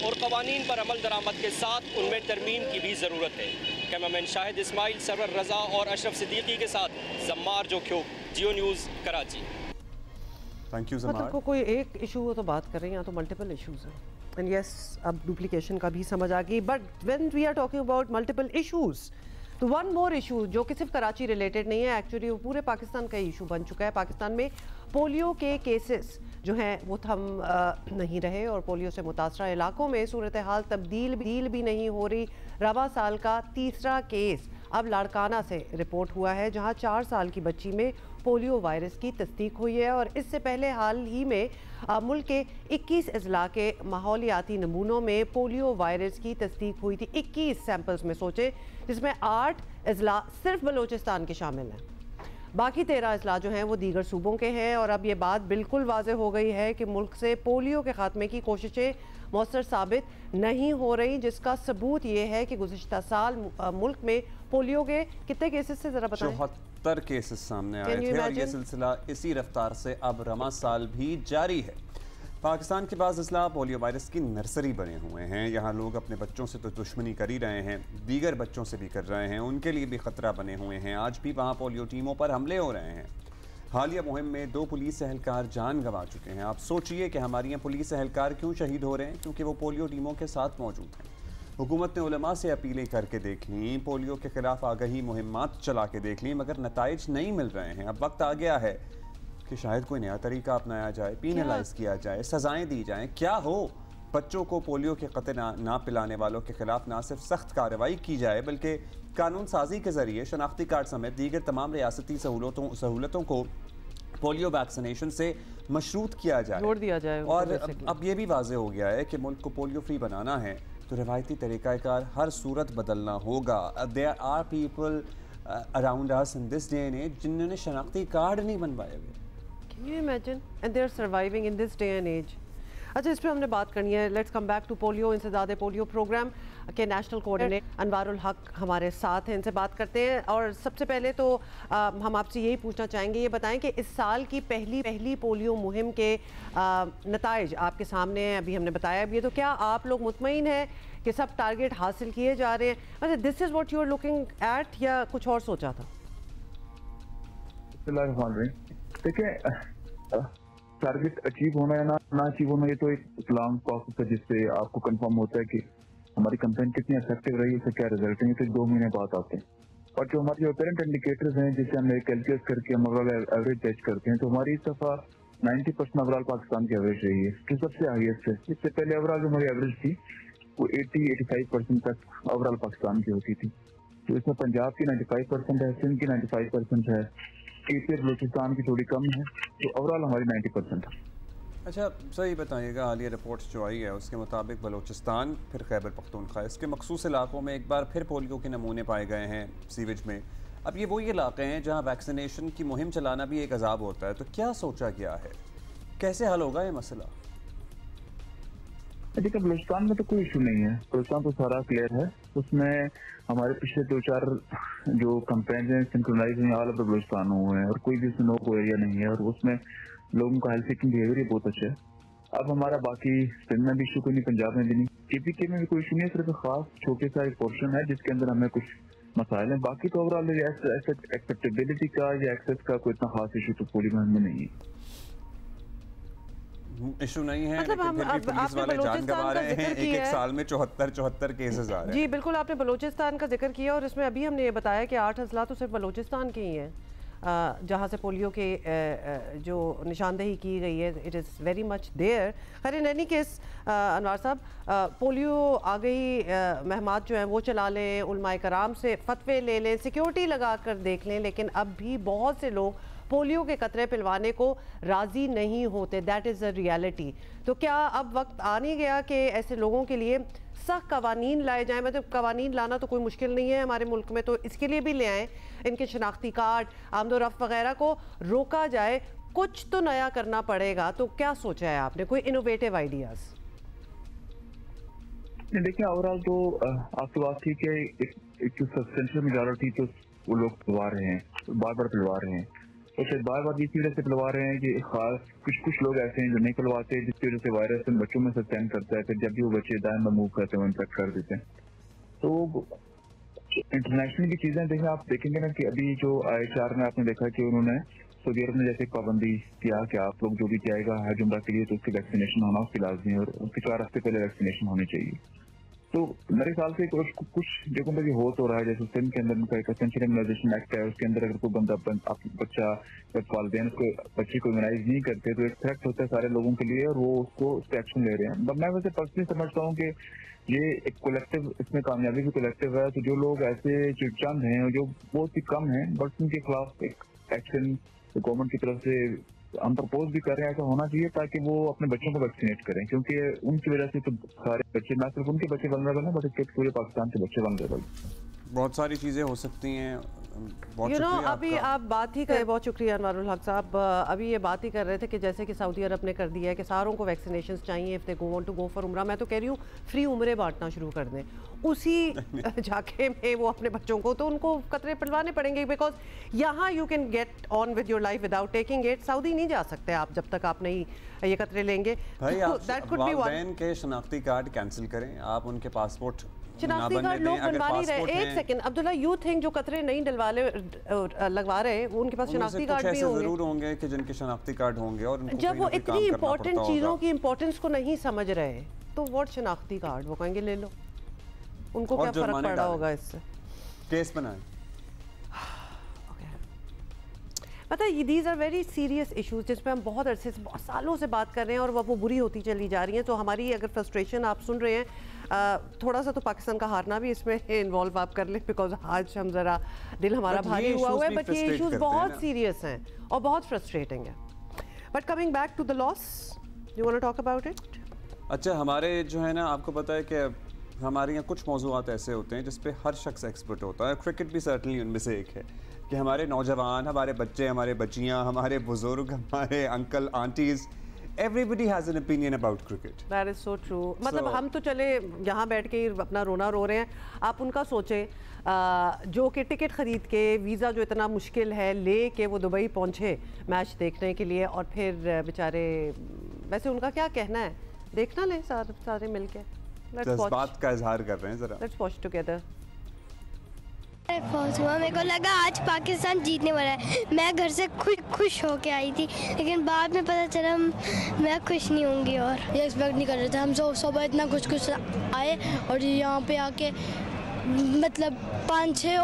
और कवानीन पर अमल दरामद के साथ उनमें तरमीम की भी ज़रूरत है। कैमरामैन शाहिद इस्माइल, सरवर रज़ा और अशरफ सिद्दीकी के साथ Jammar Jokhio, Geo news, Karachi. Thank you Jammar. मतलब कोई एक इशू हो तो बात कर रहे हैं, यहाँ तो मल्टीपल इशूज़ हैं। एंड यस, अब डुप्लीकेशन का भी समझ आ गई, but when we are talking about multiple issues तो वन मोर इशू जो कि सिर्फ कराची रिलेटेड नहीं है, एक्चुअली वो पूरे पाकिस्तान का इशू बन चुका है। पाकिस्तान में पोलियो के केसेस जो हैं वो थम नहीं रहे और पोलियो से मुतासरा इलाकों में सूरत हाल तब्दील भी नहीं हो रही। रवा साल का तीसरा केस अब लाड़काना से रिपोर्ट हुआ है जहां 4 साल की बच्ची में पोलियो वायरस की तस्दीक हुई है और इससे पहले हाल ही में मुल्क के 21 अजला के माहौलियाती नमूनों में पोलियो वायरस की तस्दीक हुई थी। 21 सैंपल्स में सोचे, जिसमें 8 अजला सिर्फ बलूचिस्तान के शामिल हैं, बाकी 13 अजला जो हैं वो दीगर सूबों के हैं। और अब ये बात बिल्कुल वाज़ेह हो गई है कि मुल्क से पोलियो के ख़ात्मे की कोशिशें मौसर साबित नहीं हो रही, जिसका सबूत ये है कि गुज़िश्ता साल मुल्क में पोलियो के कितने केसेस से ज़रा बताएं? 74 केसेस सामने आए थे और ये सिलसिला इसी रफ्तार से अब रमा साल भी जारी है। पाकिस्तान के पास अजला पोलियो वायरस की नर्सरी बने हुए हैं। यहाँ लोग अपने बच्चों से तो दुश्मनी कर ही रहे हैं, दीगर बच्चों से भी कर रहे हैं, उनके लिए भी ख़तरा बने हुए हैं। आज भी वहाँ पोलियो टीमों पर हमले हो रहे हैं। हालिया मुहिम में 2 पुलिस एहलकार जान गंवा चुके हैं। आप सोचिए कि हमारे यहाँ पुलिस एहलकार क्यों शहीद हो रहे हैं? क्योंकि वो पोलियो टीमों के साथ मौजूद हैं। हुकूमत ने उलमा से अपीलें करके देख लीं, पोलियो के खिलाफ आगाही मुहिम्मात चला के देख लीं, मगर नताइज नहीं मिल रहे हैं। अब वक्त आ गया है कि शायद कोई नया तरीका अपनाया जाए, पीनलाइज किया जाए, सजाएं दी जाएं। क्या हो, बच्चों को पोलियो के कतल ना पिलाने वालों के खिलाफ ना सिर्फ सख्त कार्रवाई की जाए बल्कि कानून साजी के जरिए शनाख्ती कार्ड समेत दीगर तमाम रियासती सहूलतों को पोलियो वैक्सीनेशन से मशरूत किया जाए, जोड़ दिया जाए। और अब ये भी वाज़ेह हो गया है कि मुल्क को पोलियो फ्री बनाना है तो रवायती तरीक़ाकार हर सूरत बदलना होगा। There are people around us in this day and age जिन्होंने शनाख्ती कार्ड नहीं बनवाए हुए। Can you imagine? And they're surviving in this day and age. अच्छा, इस पर हमने बात करनी है। Let's come back to polio. इंसदाद पोलियो प्रोग्राम के नेशनल कोऑर्डिनेटर अनवारुल हक हमारे साथ हैं, इनसे बात करते हैं। और सबसे पहले तो हम आपसे यही पूछना चाहेंगे, ये बताएं कि इस साल की पहली पोलियो मुहिम के नताइज आपके सामने हैं, अभी हमने बताया भी है, तो क्या आप लोग मुतमईन हैं कि सब टारगेट हासिल किए जा रहे हैं? अच्छा, this is what you are looking at या कुछ और सोचा था? देखिए, टारगेट अचीव होना है ना अचीव होना, ये तो एक लॉन्ग प्रोसेस है जिससे आपको कंफर्म होता है कि हमारी कैंपेन कितनी इफेक्टिव रही, उससे क्या रिजल्ट है, ये तो 2 महीने बाद आते हैं। और जो हमारे जो अपेरेंट इंडिकेटर्स हैं जिससे हम कैलकुलेट करके हम ओवरऑल एवरेज जज करते हैं, तो हमारी इस दफा 90% ओवरऑल पाकिस्तान की एवरेज रही है, जो सबसे हाईएस्ट है। इससे पहले ओवरऑल जो हमारी एवरेज थी वो 80-85% तक ओवरऑल पाकिस्तान की होती थी। तो इसमें पंजाब की 95% है, सिंध की 95% है, बलूचिस्तान की थोड़ी कम है, तो ओवरऑल हमारी 90% है। अच्छा, सही बताइएगा, हालिया रिपोर्ट्स जो आई है उसके मुताबिक बलूचिस्तान, फिर खैबर पख्तूनख्वा, इसके मखसूस इलाकों में एक बार फिर पोलियो के नमूने पाए गए हैं सीवेज में। अब ये वही इलाके हैं जहाँ वैक्सीनेशन की मुहिम चलाना भी एक अजाब होता है, तो क्या सोचा गया है, कैसे हल होगा ये मसला? देखिए, बलूचिस्तान में तो कोई इशू नहीं है, बलूचिस्तान तो सारा क्लियर है। उसमें हमारे पिछले 2-4 जो कैंपेन हैं सिंक्रोनाइज हैं ऑल ओवर बलूचिस्तान हुए हैं और कोई भी उसमें नो एरिया नहीं है, और उसमें लोगों का हेल्थ सीकिंग बिहेवियर बहुत अच्छा है। अब हमारा बाकी सिंध में भी इशू कोई नहीं, पंजाब में भी नहीं, केपीके में भी कोई इशू नहीं है, सिर्फ खास छोटे सा एक पोर्शन है जिसके अंदर हमें कुछ मसाइल हैं। बाकी तो ओवरऑल एक्सेप्टेबिलिटी का या एक्सेस का कोई इतना खास इशू तो पूरी मुहिम में नहीं है। इशू नहीं है, मतलब लेकिन फिर भी पुलिस वाले जान गंवा रहे हैं। एक साल में 74 केसेस आ रहे हैं। जी बिल्कुल, आपने बलूचिस्तान का जिक्र किया और इसमें अभी हमने ये बताया कि 8 अजला तो सिर्फ बलूचिस्तान के ही हैं जहाँ से पोलियो के जो निशानदेही की गई है। It is very much there. खैर, इन एनी केस अनवार साहब, पोलियो आ गई, महमात जो हैं वो चला लें, उलमाए कराम से फतवे ले लें, सिक्योरिटी लगा कर देख लें, लेकिन अब भी बहुत से लोग पोलियो के कतरे पिलवाने को राजी नहीं होते। That is a reality. तो क्या अब वक्त आ नहीं गया कि ऐसे लोगों के लिए सख्त कवानीन लाए जाएं? मतलब कवानीन लाना तो कोई मुश्किल नहीं है हमारे मुल्क में, तो इसके लिए भी ले आएँ, इनके शनाख्ती कार्ड, आमदोरफ्त वगैरह को रोका जाए। कुछ तो नया करना पड़ेगा। तो क्या सोचा है आपने, कोई इनोवेटिव आइडियाज़? देखिए ओवरऑल तो आपकी बात थी कि एक सब्सटेंशियल मेजॉरिटी तो वो लोग पिलवा रहे हैं, बार बार पिलवा रहे हैं, और शायद बार बार इसी वजह से पिलवा रहे हैं कि खास कुछ लोग ऐसे हैं जो नहीं पिलवाते, जिसकी वजह से वायरस उन बच्चों में सस्टेन करता है, फिर जब भी वो बच्चे दाएं में मूव करते हैं वो इन्फेक्ट कर देते हैं। तो इंटरनेशनल की चीजें देखें, आप देखेंगे ना कि अभी जो IHR में आपने देखा कि उन्होंने सऊदी अरब में जैसे पाबंदी किया कि आप लोग जो भी जाएगा हज उम्रा के लिए तो उसकी वैक्सीनेशन होना उसकी लाजमी है, और उसके 4 हफ्ते पहले वैक्सीनेशन होनी चाहिए। तो मेरे ख्याल से कुछ जगहों पर भी हो तो रहा है, जैसे सिंध के अंदर उनका एक एसेंशियल इम्यूनाइजेशन एक्ट है, उसके अंदर अगर कोई बंदा बच्चा वालिदैन उसको बच्चे को इम्यूनाइज नहीं करते तो एक थ्रेट होता है सारे लोगों के लिए, और वो उसको उस पर एक्शन ले रहे हैं। बट मैं वैसे पर्सनली समझता हूँ कि ये एक कलेक्टिव, इसमें कामयाबी भी कलेक्टिव है। तो जो लोग ऐसे जो चंद हैं और जो बहुत ही कम हैं, बट उनके खिलाफ एक एक्शन गवर्नमेंट की तरफ से हम प्रपोज भी कर रहे हैं, ऐसा होना चाहिए ताकि वो अपने बच्चों को वैक्सीनेट करें, क्योंकि उनकी वजह से तो सारे बच्चे, ना सिर्फ उनके बच्चे वल्नरेबल हैं, बट पूरे पाकिस्तान के बच्चे वल्नरेबल। बहुत सारी चीज़ें हो सकती हैं। अभी आप बात ही करें, बहुत शुक्रिया अनवारुल हक साहब, अभी ये बात ही कर रहे थे कि जैसे कि सऊदी अरब ने कर दिया है कि सारों को वैक्सीनेशन चाहिए if they want to go for उम्रा। मैं तो कह रही हूँ फ्री उम्रे बांटना शुरू कर दें उसी झाके में वो अपने बच्चों को, तो उनको कतरे पिलवाने पड़ेंगे, बिकॉज यहाँ you can get on with your life without taking it. Saudi नहीं जा सकते आप जब तक आप नहीं ये कतरे लेंगे। दैट कुड बी वन के शनाख्ती कार्ड कैंसिल करें, आप उनके पासपोर्ट शनाख्ती कार्ड लोग बनवा नहीं रहे। एक सेकंड अब्दुल्ला, यू थिंक जो कतरे नहीं लगवा रहे वो उनके पास शनाख्ती कार्ड भी होंगे? जरूर होंगे कि जिनके शनाख्ती कार्ड होंगे, और जब वो इतनी इंपॉर्टेंट चीजों की इंपॉर्टेंस को नहीं समझ रहे तो व्हाट शनाख्ती कार्ड, वो कहेंगे ले लो, उनको क्या फर्क पड़ा होगा इससे? केस बनाएं। पता है these are very serious issues जिसपे हम बहुत अरसे से, बहुत सालों से बात कर रहे हैं और वो बुरी होती चली जा रही हैं। तो हमारी अगर फ्रस्ट्रेशन आप सुन रहे हैं, थोड़ा सा तो पाकिस्तान का हारना भी इसमें इन्वॉल्व आप कर लें, बिकॉज आज हम ज़रा दिल हमारा भारी हुआ है, बट ये इश्यूज बहुत सीरियस हैं और बहुत फ्रस्ट्रेटिंग है। But coming back to the loss, you want to talk about it? अच्छा, हमारे जो है ना, आपको पता है कि हमारे यहाँ कुछ मौज़ूआत ऐसे होते हैं जिस पे हर शख्स एक्सपर्ट होता है। क्रिकेट भी सर्टनली उनमें से एक है कि हमारे नौजवान, हमारे बच्चे, हमारे बच्चियाँ, हमारे बुजुर्ग, हमारे uncle aunties, everybody has an opinion about cricket. That is so true. मतलब हम तो चले यहाँ बैठ के अपना रोना रो रहे हैं, आप उनका सोचें जो कि टिकट ख़रीद के वीज़ा जो इतना मुश्किल है ले के वो दुबई पहुँचे मैच देखने के लिए, और फिर बेचारे, वैसे उनका क्या कहना है, देखना लें सारे मिल के, बात का इजहार कर रहे हैं ज़रा। Let's watch together. बहुत हुआ, मेरे को लगा आज पाकिस्तान जीतने वाला है, मैं घर से खुश होके आई थी, लेकिन बाद में पता चला मैं खुश नहीं होंगी और ये एक्सपेक्ट नहीं कर रहे थे हम सब इतना कुछ आए, और यहाँ पे आके मतलब 5-6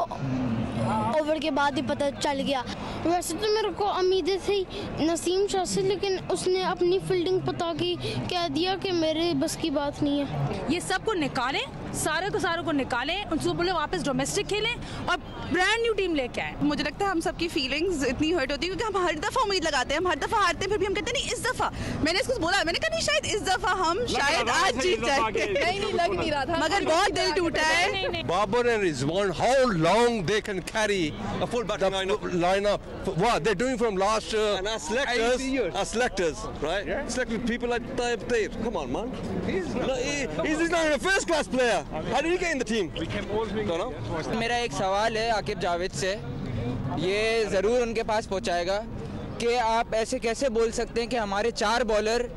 ओवर के बाद ही पता चल गया। वैसे तो मेरे को उम्मीदें थी नसीम शाह से, लेकिन उसने अपनी फील्डिंग पता की कह दिया कि मेरे बस की बात नहीं है। ये सबको निकालें, सारों को निकालें, उनको बोले वापस डोमेस्टिक खेलें और ब्रांड न्यू टीम लेके आए। मुझे लगता है हम सबकी फीलिंग्स इतनी हर्ट होती है क्योंकि हम हर दफ़ा उम्मीद लगाते हैं, हम हर दफ़ा हारते हैं, फिर भी हम कहते हैं नहीं इस दफ़ा, मैंने इसको बोला, मैंने कहा नहीं शायद इस दफ़ा हम शायद आज जीत जाएंगे। नहीं लग नहीं रहा था, मगर बहुत दिल टूटा है। Babar and Rizwan, how long they can carry a full batting lineup? What they're doing from last 80 years? Selectors, right? Yeah. Selected people like Tayyip Tayyip. Come on, man. He's not even a first class player. How did he get in the team? मेरा एक सवाल है आकिब जावेद से, ये ज़रूर उनके पास पहुंचाएगा कि आप ऐसे कैसे बोल सकते हैं कि हमारे 4 बॉलर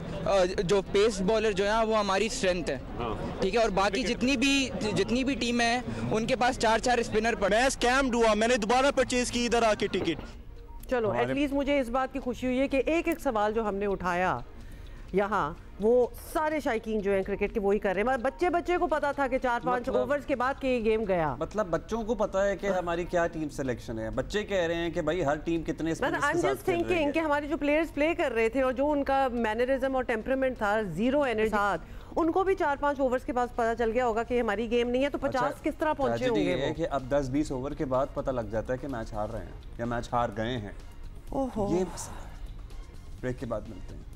जो पेस बॉलर जो है वो हमारी स्ट्रेंथ है, ठीक है, और बाकी जितनी भी टीम है उनके पास 4 स्पिनर पड़े। मैं स्कैम्ड हुआ, मैंने दोबारा परचेज की इधर आके टिकट। चलो एटलीस्ट मुझे इस बात की खुशी हुई है कि एक सवाल जो हमने उठाया यहाँ वो सारे शायकीन जो हैं क्रिकेट के वही कर रहे हैं। बच्चे को पता था कि 4-5 ओवर्स के बाद के गेम गया, मतलब बच्चों को पता है कि हमारी क्या टीम सिलेक्शन है। बच्चे कह रहे हैं कि भाई हर टीम कितने आई एम जस्ट थिंकिंग कि हमारे जो प्लेयर्स प्ले कर रहे थे और जो उनका मैनरिज्म और टेम्परामेंट था, जीरो एनर्जी, उनको भी 4-5 ओवर्स के बाद पता चल गया होगा कि हमारी गेम नहीं है, तो 50 किस तरह पहुंचे होंगे वो? कि अब 10-20 ओवर के बाद पता लग जाता है कि मैच हार रहे हैं या मैच हार गए हैं। ओहो। ये ब्रेक के बाद मिलते हैं।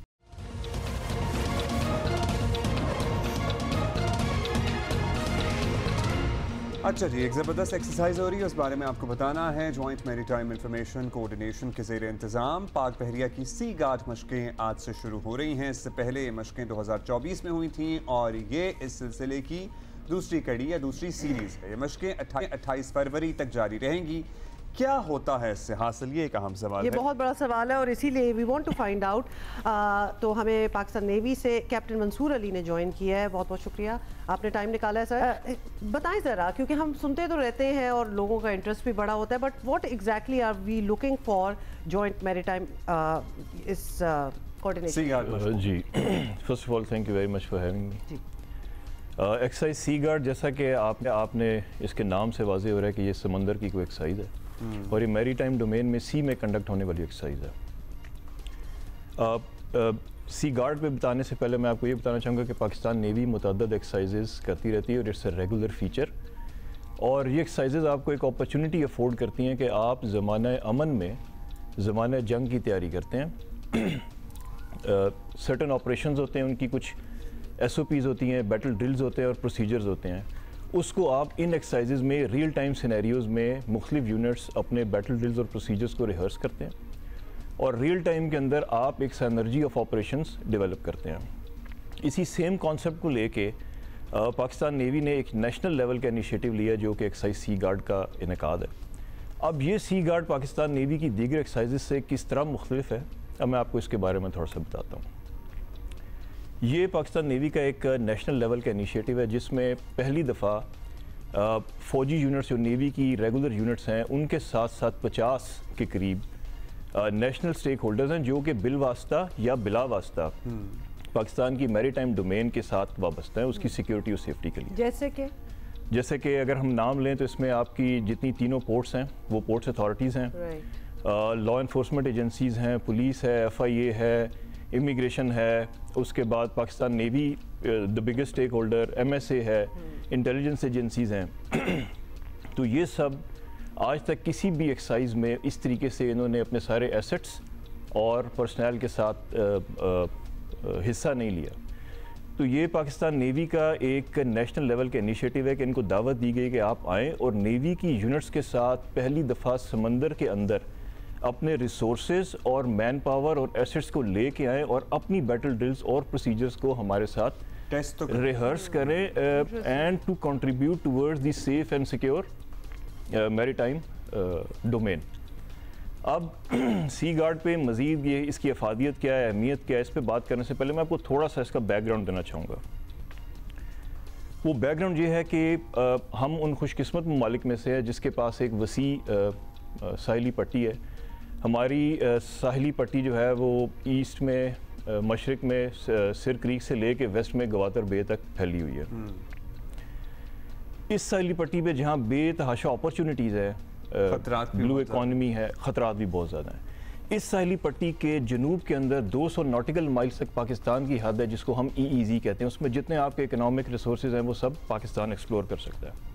अच्छा जी, एक ज़बरदस्त एक्सरसाइज हो रही है, उस बारे में आपको बताना है। जॉइंट मैरीटाइम इंफॉर्मेशन कोऑर्डिनेशन के ज़ेर इंतज़ाम पाक बहरिया की सी गार्ड मशकें आज से शुरू हो रही हैं। इससे पहले ये मशकें 2024 में हुई थीं और ये इस सिलसिले की दूसरी कड़ी या दूसरी सीरीज़ है। ये मशकें 28 फरवरी तक जारी रहेंगी। क्या होता है इससे हासिल, ये एक अहम सवाल है। ये बहुत बड़ा सवाल है और इसीलिए we want to find out. तो हमें पाकिस्तान नेवी से कैप्टन मंसूर अली ने ज्वाइन किया है। बहुत बहुत शुक्रिया, आपने टाइम निकाला है सर। बताएं ज़रा, क्योंकि हम सुनते तो रहते हैं और लोगों का इंटरेस्ट भी बड़ा होता है, but what exactly are we looking for joint maritime इस कोऑर्डिनेशन? जी, first of all thank you very much for having me. Exercise sea guard, जैसा कि आपने इसके नाम से वाज़ेह हो रहा है कि ये समंदर की कोई एक्सरसाइज है और ये मैरी टाइम डोमेन में सी में कंडक्ट होने वाली एक्सरसाइज है। सी गार्ड पे बताने से पहले मैं आपको ये बताना चाहूँगा कि पाकिस्तान नेवी मुतअद्दिद एक्सरसाइजेस करती रहती है और इट्स अ रेगुलर फीचर। और ये एक्सरसाइजेस आपको एक अपॉर्चुनिटी अफोर्ड करती हैं कि आप ज़माना अमन में ज़माना जंग की तैयारी करते हैं। सर्टन ऑपरेशंस होते हैं, उनकी कुछ SOPs होती हैं, बैटल ड्रिल्स होते हैं और प्रोसीजर्स होते हैं। उसको आप इन एक्सरसाइजेज में रियल टाइम सिनेरियोज़ में मुख्तलिफ यूनिट्स अपने बैटल ड्रिल्स और प्रोसीजर्स को रिहर्स करते हैं और रियल टाइम के अंदर आप एक सिनर्जी ऑफ ऑपरेशंस डेवलप करते हैं। इसी सेम कॉन्सेप्ट को लेके पाकिस्तान नेवी ने एक नेशनल लेवल का इनिशिएटिव लिया जो कि एक्सरसाइज सी गार्ड का इनेकाद है। अब ये सी गार्ड पाकिस्तान नेवी की दीगर एक्सरसाइजेज से किस तरह मुख्तलिफ है, अब मैं आपको इसके बारे में थोड़ा सा बताता हूँ। ये पाकिस्तान नेवी का एक नेशनल लेवल का इनिशिएटिव है जिसमें पहली दफ़ा फ़ौजी यूनिट्स जो नेवी की रेगुलर यूनिट्स हैं उनके साथ साथ 50 के करीब नेशनल स्टेक होल्डर्स हैं जो कि बिलवास्ता या बिला वास्ता पाकिस्तान की मैरीटाइम डोमेन के साथ वाबस्ता है उसकी सिक्योरिटी और सेफ्टी के लिए। जैसे कि अगर हम नाम लें तो इसमें आपकी जितनी तीनों पोर्ट्स हैं वो पोर्ट्स अथॉरिटीज़ हैं, लॉ इन्फोर्समेंट एजेंसीज़ हैं, पुलिस है, FIA है, इमिग्रेशन है, उसके बाद Pakistan navy the biggest stakeholder MSA है, इंटेलिजेंस एजेंसीज़ हैं। तो ये सब आज तक किसी भी एक्सरसाइज में इस तरीके से इन्होंने अपने सारे एसेट्स और पर्सनल के साथ हिस्सा नहीं लिया। तो ये पाकिस्तान नेवी का एक नेशनल लेवल का इनिशिएटिव है कि इनको दावत दी गई कि आप आएँ और नेवी की यूनिट्स के साथ पहली दफ़ा समंदर के अंदर अपने रिसोर्सेज और मैन पावर और एसेट्स को लेके आएँ और अपनी बैटल ड्रिल्स और प्रोसीजर्स को हमारे साथ टेस्ट रिहर्स करें and to contribute towards the safe and secure maritime domain. अब सी गार्ड पे मज़ीद ये इसकी अफादियत क्या है, अहमियत क्या है, इस पर बात करने से पहले मैं आपको थोड़ा सा इसका बैकग्राउंड देना चाहूँगा। वो बैकग्राउंड ये है कि हम उन खुशकिस्मत ममालिक में से है जिसके पास एक वसी साहिली पट्टी है। हमारी साहिली पट्टी जो है वो ईस्ट में मशरिक में सिर क्रीक से लेके वेस्ट में गवादर बे तक फैली हुई है। इस साहिली पट्टी पे जहाँ बेतहाशा अपॉर्चुनिटीज़ है, ब्लू इकॉनमी है, ख़तरात भी बहुत ज़्यादा हैं। इस साहिली पट्टी के जनूब के अंदर 200 नॉटिकल माइल्स तक पाकिस्तान की हद है जिसको हम EEZ कहते हैं। उसमें जितने आपके इकनॉमिक रिसोर्सेज हैं वो सब पाकिस्तान एक्सप्लोर कर सकता है।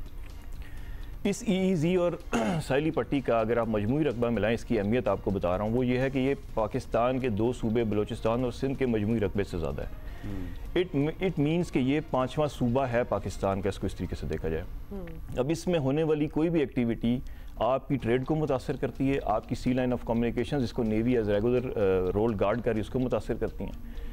इस EEZ और साहिली पट्टी का अगर आप मजमूई रकबा मिलाएं, इसकी अहमियत आपको बता रहा हूँ, वो ये है कि ये पाकिस्तान के 2 सूबे बलूचिस्तान और सिंध के मजमूई रकबे से ज़्यादा है। इट मीन्स कि ये 5वां सूबा है पाकिस्तान का, इसको इस तरीके से देखा जाए। अब इसमें होने वाली कोई भी एक्टिविटी आपकी ट्रेड को मुतासर करती है, आपकी सी लाइन ऑफ कम्युनिकेशन जिसको navy as regular role guard कर रही है उसको मुतासर करती हैं।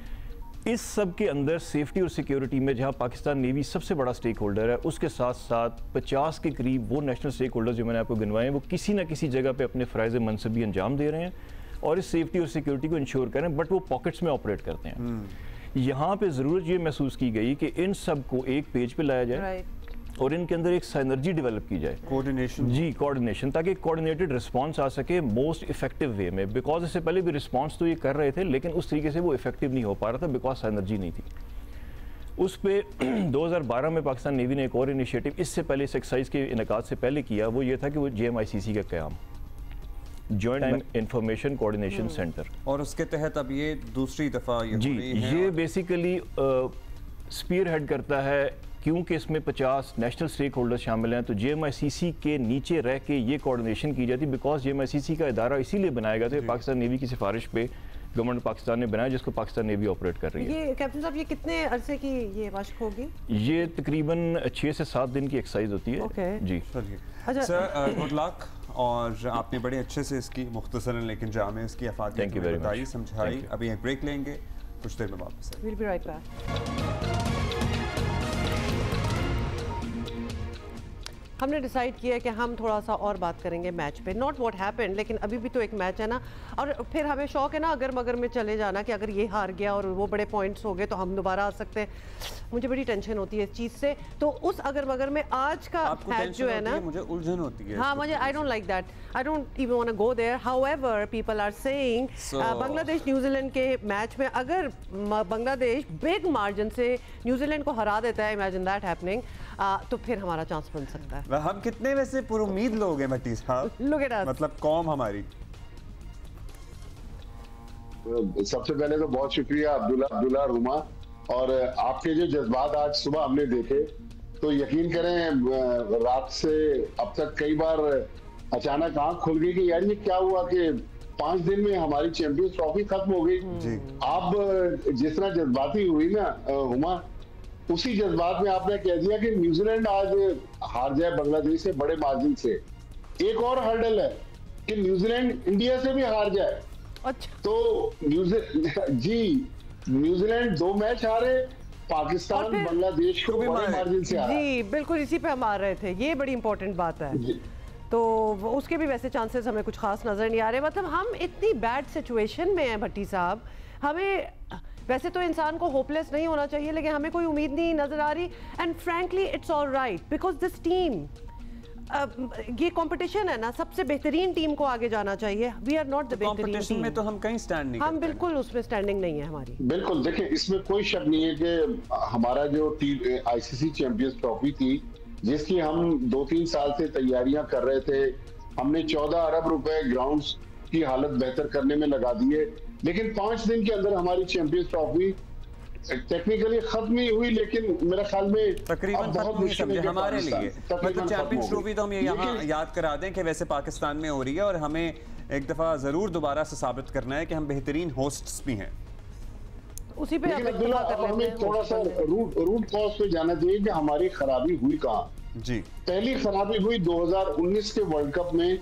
इस सब के अंदर सेफ्टी और सिक्योरिटी में जहां पाकिस्तान नेवी सबसे बड़ा स्टेक होल्डर है, उसके साथ साथ 50 के करीब वो नेशनल स्टेक होल्डर्स जो मैंने आपको गिनवाए हैं वो किसी न किसी जगह पे अपने फ़राइज़ मनसबी अंजाम दे रहे हैं और इस सेफ्टी और सिक्योरिटी को इंश्योर करें, बट वो पॉकेट्स में ऑपरेट करते हैं। यहाँ पे ज़रूरत ये महसूस की गई कि इन सब को एक पेज पे लाया जाए और इनके अंदर एक सिनर्जी डेवलप की जाए, कोऑर्डिनेशन, ताकि कोऑर्डिनेटेड रिस्पांस आ सके मोस्ट इफेक्टिव वे में। बिकॉज इससे पहले भी रिस्पांस तो ये कर रहे थे लेकिन उस तरीके से वो इफेक्टिव नहीं हो पा रहा था बिकॉज सिनर्जी नहीं थी। उस पे 2012 में पाकिस्तान नेवी ने एक और इनिशिएटिव इससे पहले इस एक्सरसाइज के इनेकाद से पहले किया, वो ये था कि वो JMICC का क़याम, जॉइंट इंफॉर्मेशन कोऑर्डिनेशन सेंटर, और उसके तहत अब ये दूसरी दफ़ा ये बेसिकली स्पीयर हेड करता है क्योंकि इसमें 50 नेशनल स्टेक होल्डर्स शामिल हैं, तो JMICC के नीचे रह के ये कोऑर्डिनेशन की जाती है। बिकॉज JMICC का इदारा इसीलिए बनाया गया था, पाकिस्तान नेवी की सिफारिश पे गवर्नमेंट पाकिस्तान ने बनाया, जिसको पाकिस्तान नेवी ऑपरेट कर रही है। ये कैप्टन साहब, ये कितने अरसे की ये मशक होगी? ये तकरीबन 6 से 7 दिन की एक्सरसाइज होती है। जी सर, गुड लक। और आपने बड़े अच्छे से इसकी मुख्तसरन लेकिन जामे इसकी अफादियत बताई, समझाई। अभी एक ब्रेक लेंगे, कुछ देर में वापस आएंगे। We'll be right back. हमने डिसाइड किया कि हम थोड़ा सा और बात करेंगे मैच पे, नॉट व्हाट हैपेंड, लेकिन अभी भी तो एक मैच है ना। और फिर हमें शौक है ना अगर मगर में चले जाना कि अगर ये हार गया और वो बड़े पॉइंट्स हो गए तो हम दोबारा आ सकते हैं। मुझे बड़ी टेंशन होती है इस चीज़ से। तो उस अगर मगर में आज का मैच जो है ना, मुझे उलझन होती है। हाँ, मुझे I don't like that, I don't even want to go there. However people are saying Bangladesh New Zealand के मैच में अगर बांग्लादेश बिग मार्जिन से न्यूजीलैंड को हरा देता है, इमेजिन दैट हैपनिंग, तो फिर हमारा चांस बन सकता है। हम कितने वैसे पुरुमीद लोग हैं भट्टी साहब, मतलब कौम हमारी। सबसे पहले तो बहुत शुक्रिया अब्दुल्ला रुमा, और आपके जो जज्बात आज सुबह हमने देखे, तो यकीन करें रात से अब तक कई बार अचानक आंख खुल गई कि यार ये क्या हुआ कि 5 दिन में हमारी चैंपियंस ट्रॉफी खत्म हो गई। आप जिस तरह जज्बाती हुई ना हुमा, उसी जज्बात में आपने कह दिया कि न्यूजीलैंड आज हार जाए बांग्लादेश से बड़े मार्जिन से। एक और हर्डल है कि न्यूजीलैंड इंडिया से भी हार जाए। अच्छा। तो न्यूजीलैंड 2 मैच हारे, पाकिस्तान बांग्लादेश को बड़े मार्जिन से हारा। जी बिल्कुल, इसी पे हम आ रहे थे, ये बड़ी इंपॉर्टेंट बात है। तो उसके भी वैसे चांसेस हमें कुछ खास नजर नहीं आ रहे। मतलब हम इतनी बैड सिचुएशन में हैं भट्टी साहब, हमें वैसे तो इंसान को होपलेस नहीं होना चाहिए, लेकिन हमें कोई उम्मीद नहीं नजर आ रही। And frankly it's alright because this team, ये कंपटीशन है ना, सबसे बेहतरीन टीम को आगे जाना चाहिए। वी आर नॉट द बेहतरीन टीम में, तो हम कहीं स्टैंड नहीं, हम बिल्कुल उसमें स्टैंडिंग नहीं है हमारी। बिल्कुल, देखिए इसमें कोई शक नहीं है कि हमारा जो ICC चैंपियंस ट्रॉफी थी, जिसकी हम 2-3 साल से तैयारियां कर रहे थे, हमने 14 अरब रुपए ग्राउंड्स की हालत बेहतर करने में लगा दिए, लेकिन 5 दिन के अंदर हमारी चैंपियंस ट्रॉफी टेक्निकली खत्म ही हुई, लेकिन मेरे ख्याल में तकरीबन बहुत मुश्किल है हमारे लिए। मतलब चैंपियंस ट्रॉफी तो हम ये यहाँ याद करा दें कि वैसे पाकिस्तान में हो रही है, और हमें एक दफा जरूर दोबारा से साबित करना है कि हम बेहतरीन होस्ट्स भी हैं। उसी पे हमें थोड़ा सा रूट कॉज पे जाना चाहिए कि हमारी खराबी हुई कहाँ। जी, पहली खराबी हुई 2019 के वर्ल्ड कप में,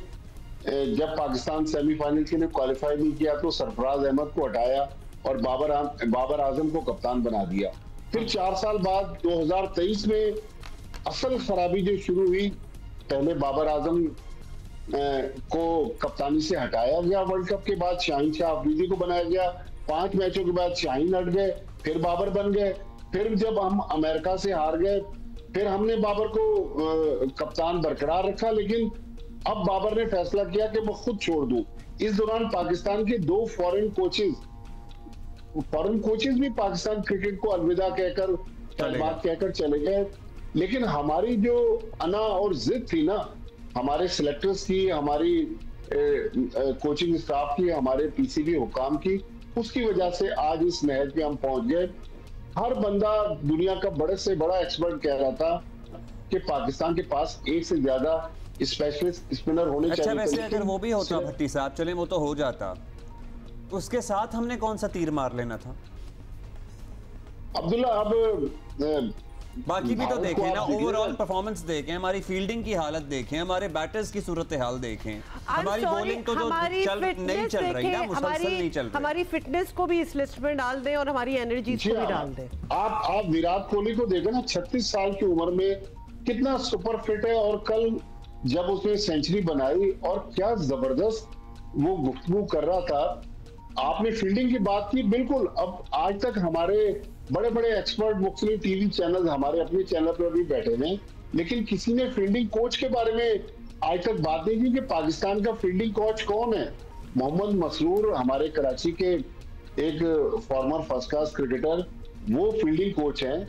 जब पाकिस्तान सेमीफाइनल के लिए क्वालिफाई नहीं किया तो सरफराज अहमद को हटाया और बाबर आजम को कप्तान बना दिया। फिर 4 साल बाद 2023 में असल खराबी जो शुरू हुई, पहले बाबर आजम को कप्तानी से हटाया गया, वर्ल्ड कप के बाद शाहीन शाह अफरीदी को बनाया गया, 5 मैचों के बाद शाहीन हट गए, फिर बाबर बन गए, फिर जब हम अमेरिका से हार गए फिर हमने बाबर को कप्तान बरकरार रखा, लेकिन अब बाबर ने फैसला किया कि मैं खुद छोड़ दूं। इस दौरान पाकिस्तान के 2 फॉरेन कोचेज भी पाकिस्तान क्रिकेट को अलविदा कहकर बात कहकर चले गए, लेकिन हमारी जो अना और जिद थी ना, हमारे सिलेक्टर्स की, हमारी कोचिंग स्टाफ की, हमारे PCB हुकाम की, उसकी वजह से आज इस नहज पे हम पहुंच गए। हर बंदा दुनिया का बड़े से बड़ा एक्सपर्ट कह रहा था कि पाकिस्तान के पास एक से ज्यादा स्पेशलिस्ट स्पिनर होने चाहिए। अच्छा, वैसे अगर वो भी होता भट्टी साहब, चले वो तो हो जाता, उसके साथ हमने कौन सा तीर मार लेना था? अब्दुल्ला, अब बाकी भी तो देखें ना, ओवरऑल परफॉर्मेंस देखें, हमारी फील्डिंग की हालत देखें, हमारे बैटर्स की सूरत हाल देखें, हमारी बॉलिंग तो जो नहीं चल रही ना, मुसलसल नहीं चल रही। हमारी फिटनेस को भी इस लिस्ट में डाल दें और हमारी एनर्जी को भी डाल दें। आप विराट कोहली को देखें ना, 36 साल की उम्र में कितना सुपर फिट है, और कल जब उसने सेंचुरी बनाई और क्या जबरदस्त वो गुफ्तगू कर रहा था। आपने फील्डिंग की बात की, बिल्कुल। अब आज तक हमारे बड़े बड़े एक्सपर्ट मुख्तलिफ टीवी चैनल, हमारे अपने चैनल पर भी बैठे हैं, लेकिन किसी ने फील्डिंग कोच के बारे में आज तक बात नहीं की कि पाकिस्तान का फील्डिंग कोच कौन है। मोहम्मद मसरूर, हमारे कराची के एक फॉर्मर फर्स्ट क्लास क्रिकेटर, वो फील्डिंग कोच हैं।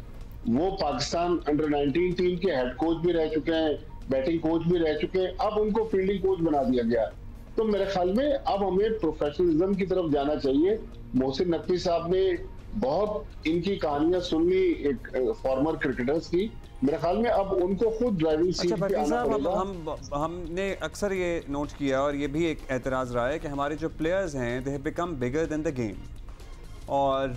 वो पाकिस्तान अंडर-19 टीम के हेड कोच भी रह चुके हैं, बैटिंग कोच भी रह चुके हैं, अब उनको फील्डिंग कोच बना दिया गया। तो मेरे ख्याल में अब हमें प्रोफेशनलिज्म की तरफ जाना चाहिए। मोहसिन नकवी साहब ने बहुत इनकी कहानियां सुन ली एक फॉर्मर क्रिकेटर्स की, मेरे ख्याल में अब उनको खुद ड्राइविंग सीट पे आना पड़ेगा। हमने अक्सर ये नोट किया और ये भी एक एतराज़ रहा है कि हमारे जो प्लेयर्स हैं they have become bigger than the game, और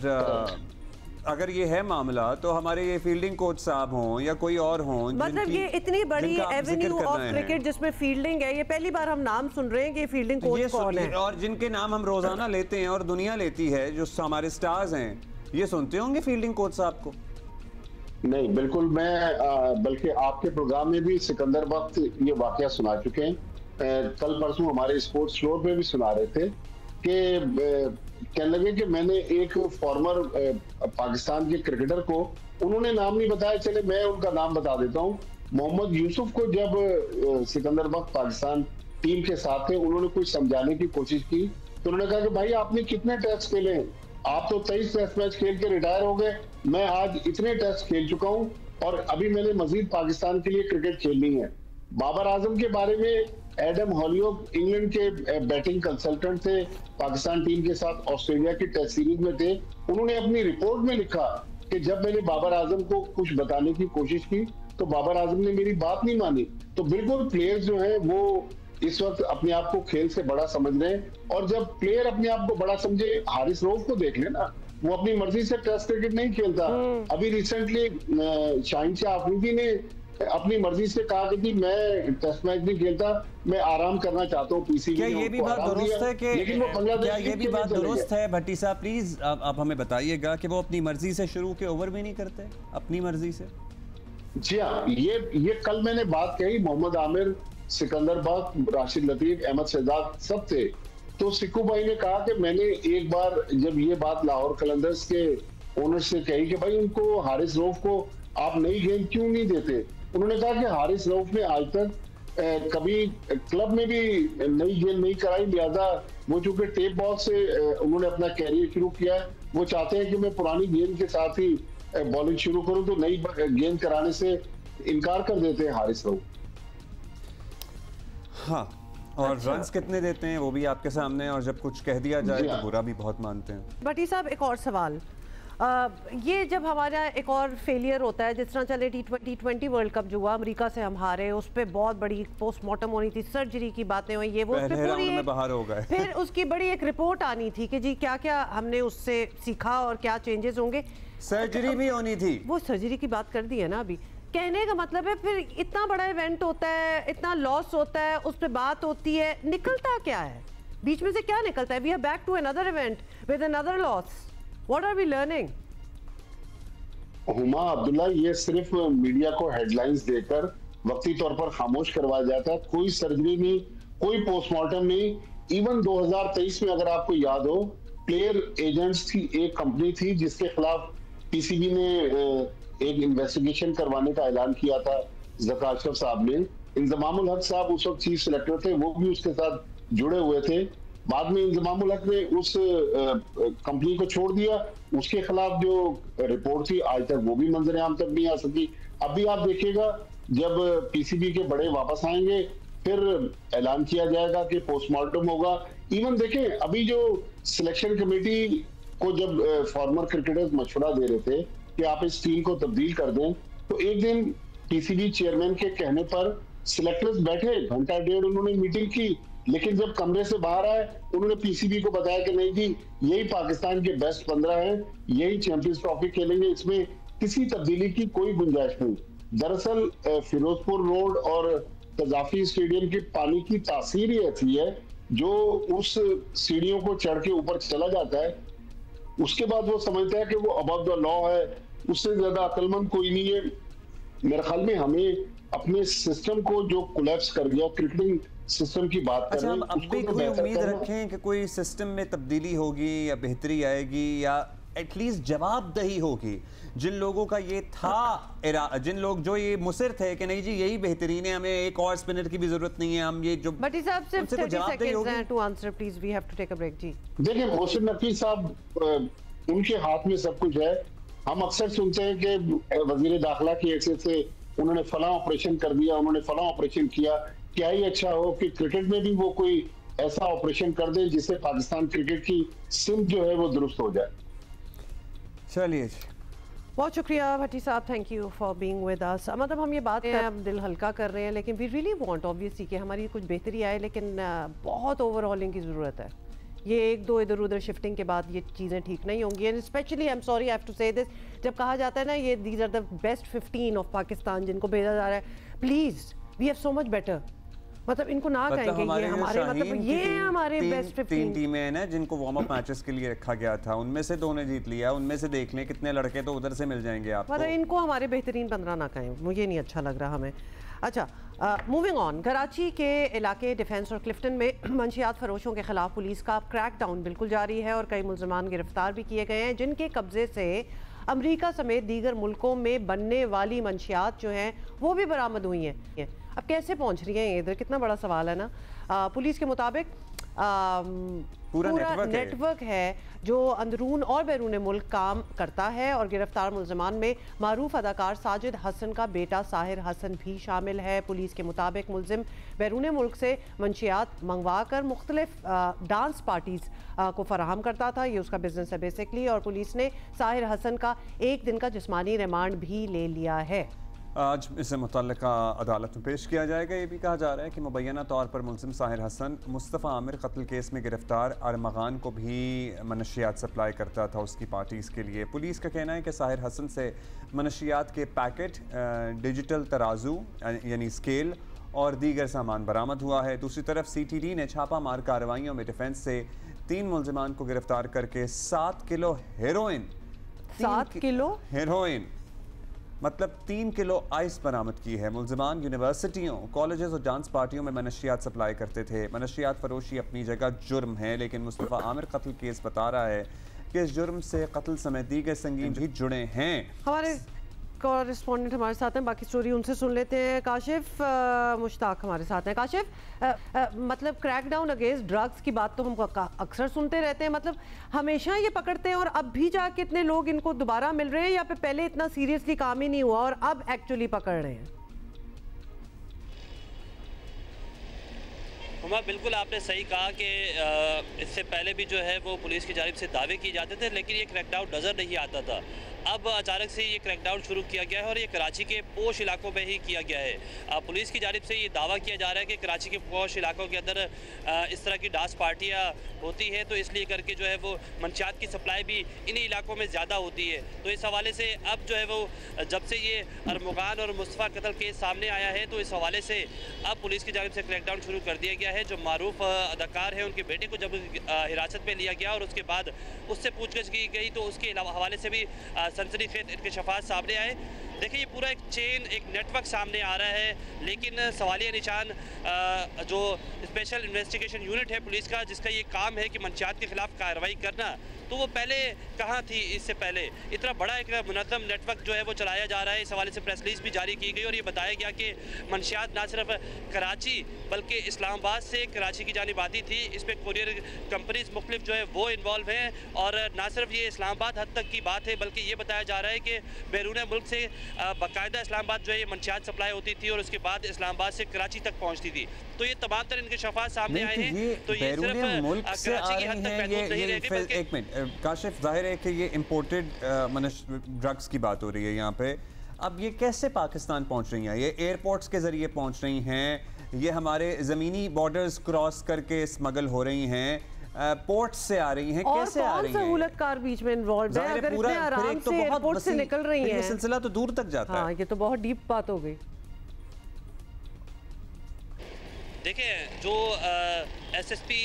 अगर ये है मामला तो हमारे ये फील्डिंग कोच साहब हों या कोई और हों, मतलब ये इतनी बड़ी एवेन्यू ऑफ क्रिकेट जिसमें फील्डिंग है, ये पहली बार हम नाम सुन रहे हैं कि फील्डिंग कोच कौन है, और जिनके नाम हम रोजाना लेते हैं और दुनिया लेती है, जो हमारे स्टार्स हैं, ये सुनते होंगे फील्डिंग कोच साहब को? नहीं, बिल्कुल। मैं बल्कि आपके प्रोग्राम में भी सिकंदर वक्त ये वाकया सुना चुके हैं, कल परसों हमारे स्पोर्ट्स फ्लोर पे भी सुना रहे थे कि कहने लगे कि मैंने एक फॉर्मर पाकिस्तान के क्रिकेटर को, उन्होंने नाम नहीं बताया, चले मैं उनका नाम बता देता हूँ, मोहम्मद यूसुफ को जब सिकंदर वक्त पाकिस्तान टीम के साथ थे, उन्होंने कुछ समझाने की कोशिश की तो उन्होंने कहा कि भाई आपने कितने टेस्ट खेले हैं, आप तो 23 टेस्ट मैच खेल के रिटायर हो गए, मैं आज इतने टेस्ट खेल चुका हूँ और अभी मैंने मजीद पाकिस्तान के लिए क्रिकेट खेलनी है। बाबर आजम के बारे में एडम हॉलियोक इंग्लैंड के बैटिंग कंसल्टेंट थे, पाकिस्तान टीम के साथ ऑस्ट्रेलिया की टेस्ट सीरीज में थे, उन्होंने अपनी रिपोर्ट में लिखा कि जब मैंने बाबर आजम को कुछ बताने की कोशिश की तो बाबर आजम ने मेरी बात नहीं मानी। तो बिल्कुल प्लेयर्स जो है वो इस वक्त अपने आप को खेल से बड़ा समझ रहे हैं, और जब प्लेयर अपने आप को बड़ा समझे, हारिस रऊफ को देख लेना, वो अपनी मर्जी से टेस्ट क्रिकेट नहीं खेलता। अभी रिसेंटली शाहीन शाह अफरीदी ने अपनी मर्जी से कहा कि मैं टेस्ट मैच नहीं खेलता, मैं आराम करना चाहता हूँ पीसीबी। क्या ये भी बात दुरुस्त है कि लेकिन वो बांग्लादेश, क्या ये भी बात दुरुस्त है भट्टी साहब, प्लीज आप हमें बताइएगा कि वो अपनी मर्जी से शुरू के ओवर भी नहीं करते अपनी मर्जी से? जी हाँ, ये कल मैंने बात कही, मोहम्मद आमिर, सिकंदर बख्श, राशिद लतीफ, अहमद शहजाद सब थे, तो सिक्कू भाई ने कहा कि मैंने एक बार जब ये बात लाहौर कलंदर्स के ओनर से कही कि भाई उनको हारिस रऊफ को आप नई गेंद क्यों नहीं देते, उन्होंने कहा कि हारिस रऊफ ने आज तक कभी क्लब में भी नई गेंद नहीं कराई, लिहाजा वो चूंकि टेप बॉल से उन्होंने अपना कैरियर शुरू किया है, वो चाहते हैं कि मैं पुरानी गेंद के साथ ही बॉलिंग शुरू करूं, तो नई गेंद कराने से इनकार कर देते हैं हारिस रऊफ। हाँ, और रन्स कितने देते हैं वो भी आपके सामने है, और जब कुछ कह दिया जाए तो बुरा भी बहुत मानते हैं। भट्टी साहब एक और सवाल, ये जब हमारा एक और फेलियर होता है, जिस तरह चले T20 वर्ल्ड कप जो हुआ, अमेरिका से हम हारे, उस पर बहुत बड़ी पोस्टमार्टम होनी थी, सर्जरी की बातें हुई, ये वो पूरी बाहर हो गए फिर उसकी बड़ी एक रिपोर्ट आनी थी कि जी क्या क्या हमने उससे सीखा और क्या चेंजेस होंगे, सर्जरी भी होनी थी, वो सर्जरी की बात कर दी है ना अभी। कहने का मतलब है फिर इतना बड़ा इवेंट होता है, इतना लॉस होता है, उस पर बात होती है, निकलता क्या है बीच में से, क्या निकलता है? We are back to another event with another loss, what are we learning? Huma Abdullah, ये सिर्फ मीडिया को हेडलाइंस देकर वक्ती तौर पर खामोश करवाया जाता है, कोई सर्जरी नहीं, कोई पोस्टमार्टम नहीं। इवन 2023 में अगर आपको याद हो, प्लेयर एजेंट्स की एक कंपनी थी जिसके खिलाफ पीसीबी ने एक इन्वेस्टिगेशन करवाने का ऐलान किया था, ज़का अशरफ साहब ने, इंजमामुल हक साहब उस वक्त चीफ सेलेक्टर थे, वो भी उसके साथ जुड़े हुए थे। बाद में इंजमामुल हक ने उस कंपनी को छोड़ दिया, उसके खिलाफ जो रिपोर्ट थी आज तक वो भी मंजर आम तक नहीं आ सकी। अभी आप देखिएगा जब पीसीबी के बड़े वापस आएंगे फिर ऐलान किया जाएगा कि पोस्टमार्टम होगा। इवन देखें, अभी जो सिलेक्शन कमेटी को जब फॉर्मर क्रिकेटर्स मशवरा दे रहे थे कि आप इस टीम को तब्दील कर दें, तो एक दिन पीसीबी चेयरमैन के कहने पर सिलेक्टर्स बैठे, घंटा डेढ़ उन्होंने मीटिंग की, लेकिन जब कमरे से बाहर आए उन्होंने पीसीबी को बताया कि नहीं जी, यही पाकिस्तान के बेस्ट 15 हैं, यही चैंपियंस ट्रॉफी खेलेंगे, इसमें किसी तब्दीली की कोई गुंजाइश नहीं। दरअसल फिरोजपुर रोड और कजाफी स्टेडियम की पानी की तासीर ही ऐसी है, जो उस सीढ़ियों को चढ़ के ऊपर चला जाता है, उसके बाद वो समझता है कि वो अबव द लॉ है, उससे ज्यादा अक्लमंद कोई नहीं है। मेरे ख्याल में हमें अपने सिस्टम को जो कोलैप्स कर दिया, क्रिकेटिंग सिस्टम की बात कर रहे हैं, अब भी कोई उम्मीद रखें कि कोई सिस्टम में तब्दीली होगी या बेहतरी आएगी या एटलीस्ट जवाबदेही होगी जिन लोगों का ये था, जिन लोग जो ये मुसिर थे कि नहीं जी यही बेहतरीन है, हमें एक और स्पिनर की भी जरूरत नहीं है, हम ये जो बट साहब सिर्फ 30 सेकंड्स हैं to answer, please we have to take a break. जी देखिए, मोहसिन नकवी साहब उनके हाथ में सब कुछ है। हम अक्सर सुनते हैं कि वजीर दाखिला की हैसियत से उन्होंने फला ऑपरेशन कर दिया, उन्होंने फला ऑपरेशन किया। क्या ही अच्छा हो कि क्रिकेट में भी वो कोई ऐसा ऑपरेशन कर दे जिससे पाकिस्तान क्रिकेट की सिमत जो है वो दुरुस्त हो जाए। चलिए, बहुत शुक्रिया भट्टी साहब, thank you for being with अस। मतलब हम ये बात कर दिल हल्का कर रहे हैं, लेकिन वी रियली वांट ऑब्वियसली कि हमारी कुछ बेहतरी आए, लेकिन बहुत ओवरऑलिंग की ज़रूरत है। ये एक दो इधर उधर शिफ्टिंग के बाद ये चीज़ें ठीक नहीं होंगी। And specially I am sorry I have to say this, जब कहा जाता है ना ये these are the best 15 of Pakistan जिनको भेजा जा रहा है, please we have so much better. मतलब इनको ना कहेंगे ये हमारे, मतलब ये हमारे बेस्ट 15 टीमें हैं ना जिनको वार्म अप मैचेस के लिए रखा गया था, उनमें से 2 ने जीत लिया। उनमें से देख लें कितने लड़के तो उधर से मिल जाएंगे आपको। मतलब इनको हमारे बेहतरीन 15 ना कहें, मुझे नहीं अच्छा लग रहा हमें। अच्छा, मूविंग ऑन, कराची के इलाके डिफेंस और क्लिफ्टन में मंशियात फरोशों के खिलाफ पुलिस का क्रैकडाउन बिल्कुल जारी है और कई मुल्ज़िमान गिरफ्तार भी किए गए हैं, जिनके कब्जे से अमेरिका समेत दीगर मुल्कों में बनने वाली मंशियात जो हैं वो भी बरामद हुई हैं। अब कैसे पहुंच रही हैं इधर, कितना बड़ा सवाल है ना। पुलिस के मुताबिक पूरा नेटवर्क है जो अंदरून और बैरून मुल्क काम करता है और गिरफ्तार मुल्ज़मान में मारूफ अदाकार साजिद हसन का बेटा साहिर हसन भी शामिल है। पुलिस के मुताबिक मुल्ज़िम बैरून मुल्क से मंशियात मंगवा कर मुख्तलिफ डांस पार्टीज़ को फराहम करता था, ये उसका बिजनेस है बेसिकली। और पुलिस ने साहिर हसन का 1 दिन का जिस्मानी रिमांड भी ले लिया है। आज इसे मुतल्लिका अदालत में पेश किया जाएगा। ये भी कहा जा रहा है कि मुबैना तौर पर मुल्ज़िम साहिर हसन मुस्तफ़ा आमिर कत्ल केस में गिरफ्तार अरमगान को भी मनशियात सप्लाई करता था उसकी पार्टीज़ के लिए। पुलिस का कहना है कि साहिर हसन से मनशियात के पैकेट, डिजिटल तराजू यानी स्केल और दीगर सामान बरामद हुआ है। दूसरी तरफ CTD ने छापा मार कार्रवाइयों में डिफेंस से 3 मुल्ज़िमान को गिरफ्तार करके 7 किलो हेरोइन, 7 किलो हेरोइन मतलब 3 किलो आइस बरामद की है। मुल्ज़िमान यूनिवर्सिटियों, कॉलेजेस और डांस पार्टियों में मनशियात सप्लाई करते थे। मनशियात फरोशी अपनी जगह जुर्म है, लेकिन मुस्तफ़ा आमिर कत्ल केस बता रहा है कि इस जुर्म से कत्ल समेत दीगर संगीन भी जुड़े हैं। हमारे कॉरेस्पॉन्डेंट हमारे साथ हैं, बाकी स्टोरी उनसे सुन लेते हैं। काशिफ मुश्ताक हमारे साथ हैं। काशिफ, मतलब क्रैकडाउन अगेंस्ट ड्रग्स की बात तो हम अक्सर सुनते रहते हैं, मतलब हमेशा ये पकड़ते हैं और अब भी जाके इतने लोग इनको दोबारा मिल रहे हैं या फिर पहले इतना सीरियसली काम ही नहीं हुआ और अब एक्चुअली पकड़ रहे हैं? हुमा, बिल्कुल आपने सही कहा कि इससे पहले भी जो है वो पुलिस की जानिब से दावे किए जाते थे, लेकिन ये क्रैकडाउन नज़र नहीं आता था। अब अचानक से ये क्रैकडाउन शुरू किया गया है और ये कराची के पोश इलाकों में ही किया गया है। पुलिस की जानिब से ये दावा किया जा रहा है कि कराची के पोश इलाकों के अंदर इस तरह की डांस पार्टियाँ होती हैं, तो इसलिए करके जो है वो मंशियात की सप्लाई भी इन्हीं इलाकों में ज़्यादा होती है। तो इस हवाले से अब जो है वो जब से ये अरमगान और मुस्तफ़ा कत्ल केस सामने आया है, तो इस हवाले से अब पुलिस की जानिब से क्रैकडाउन शुरू कर दिया गया है। जो मारूफ अदाकार है उनके बेटे को जब हिरासत में लिया गया और उसके बाद उससे पूछगछ की गई, तो उसके हवाले से भी सनसनीखेज इंकशाफात सामने आए। देखिए, ये पूरा एक चेन, एक नेटवर्क सामने आ रहा है, लेकिन सवालिया निशान जो स्पेशल इन्वेस्टिगेशन यूनिट है पुलिस का, जिसका ये काम है कि मंशियात के खिलाफ कार्रवाई करना, तो वो पहले कहाँ थी? इससे पहले इतना बड़ा एक मुनज़्ज़म नेटवर्क जो है वो चलाया जा रहा है। इस हवाले से प्रेस रिलीज भी जारी की गई और ये बताया गया कि मंशियात ना सिर्फ कराची बल्कि इस्लामाबाद से कराची की जानिब आती थी। इसमें कोरियर कंपनीज मुख्तलिफ जो है वो इन्वॉल्व हैं और ना सिर्फ ये इस्लामाबाद हद तक की बात है, बल्कि ये बताया जा रहा है कि बैरून मुल्क से बाकायदा इस्लामाबाद जो है ये मंशियात सप्लाई होती थी और उसके बाद इस्लामाबाद से कराची तक पहुँचती थी। तो ये तमाम तरह इंकशाफात सामने आए हैं। तो ये सिर्फ कराची की हद तक महदूद नहीं रहेगी, बल्कि काशिफ, जाहिर है कि ये इम्पोर्टेड ड्रग्स की बात हो रही है यहाँ पे। अब ये कैसे पाकिस्तान पहुँच रही हैं? ये एयरपोर्ट्स के ज़रिए पहुँच रही हैं, ये हमारे ज़मीनी बॉर्डर्स क्रॉस करके स्मगल हो रही हैं, पोर्ट से आ रही हैं, कैसे आ रही हैं? सहूलतकार बीच में इन्वॉल्व है, अगर इतने आराम से एयरपोर्ट से निकल रही हैं, ये सिलसिला तो दूर तक जाता है। ये तो बहुत डीप बात हो गई। देखें, जो SSP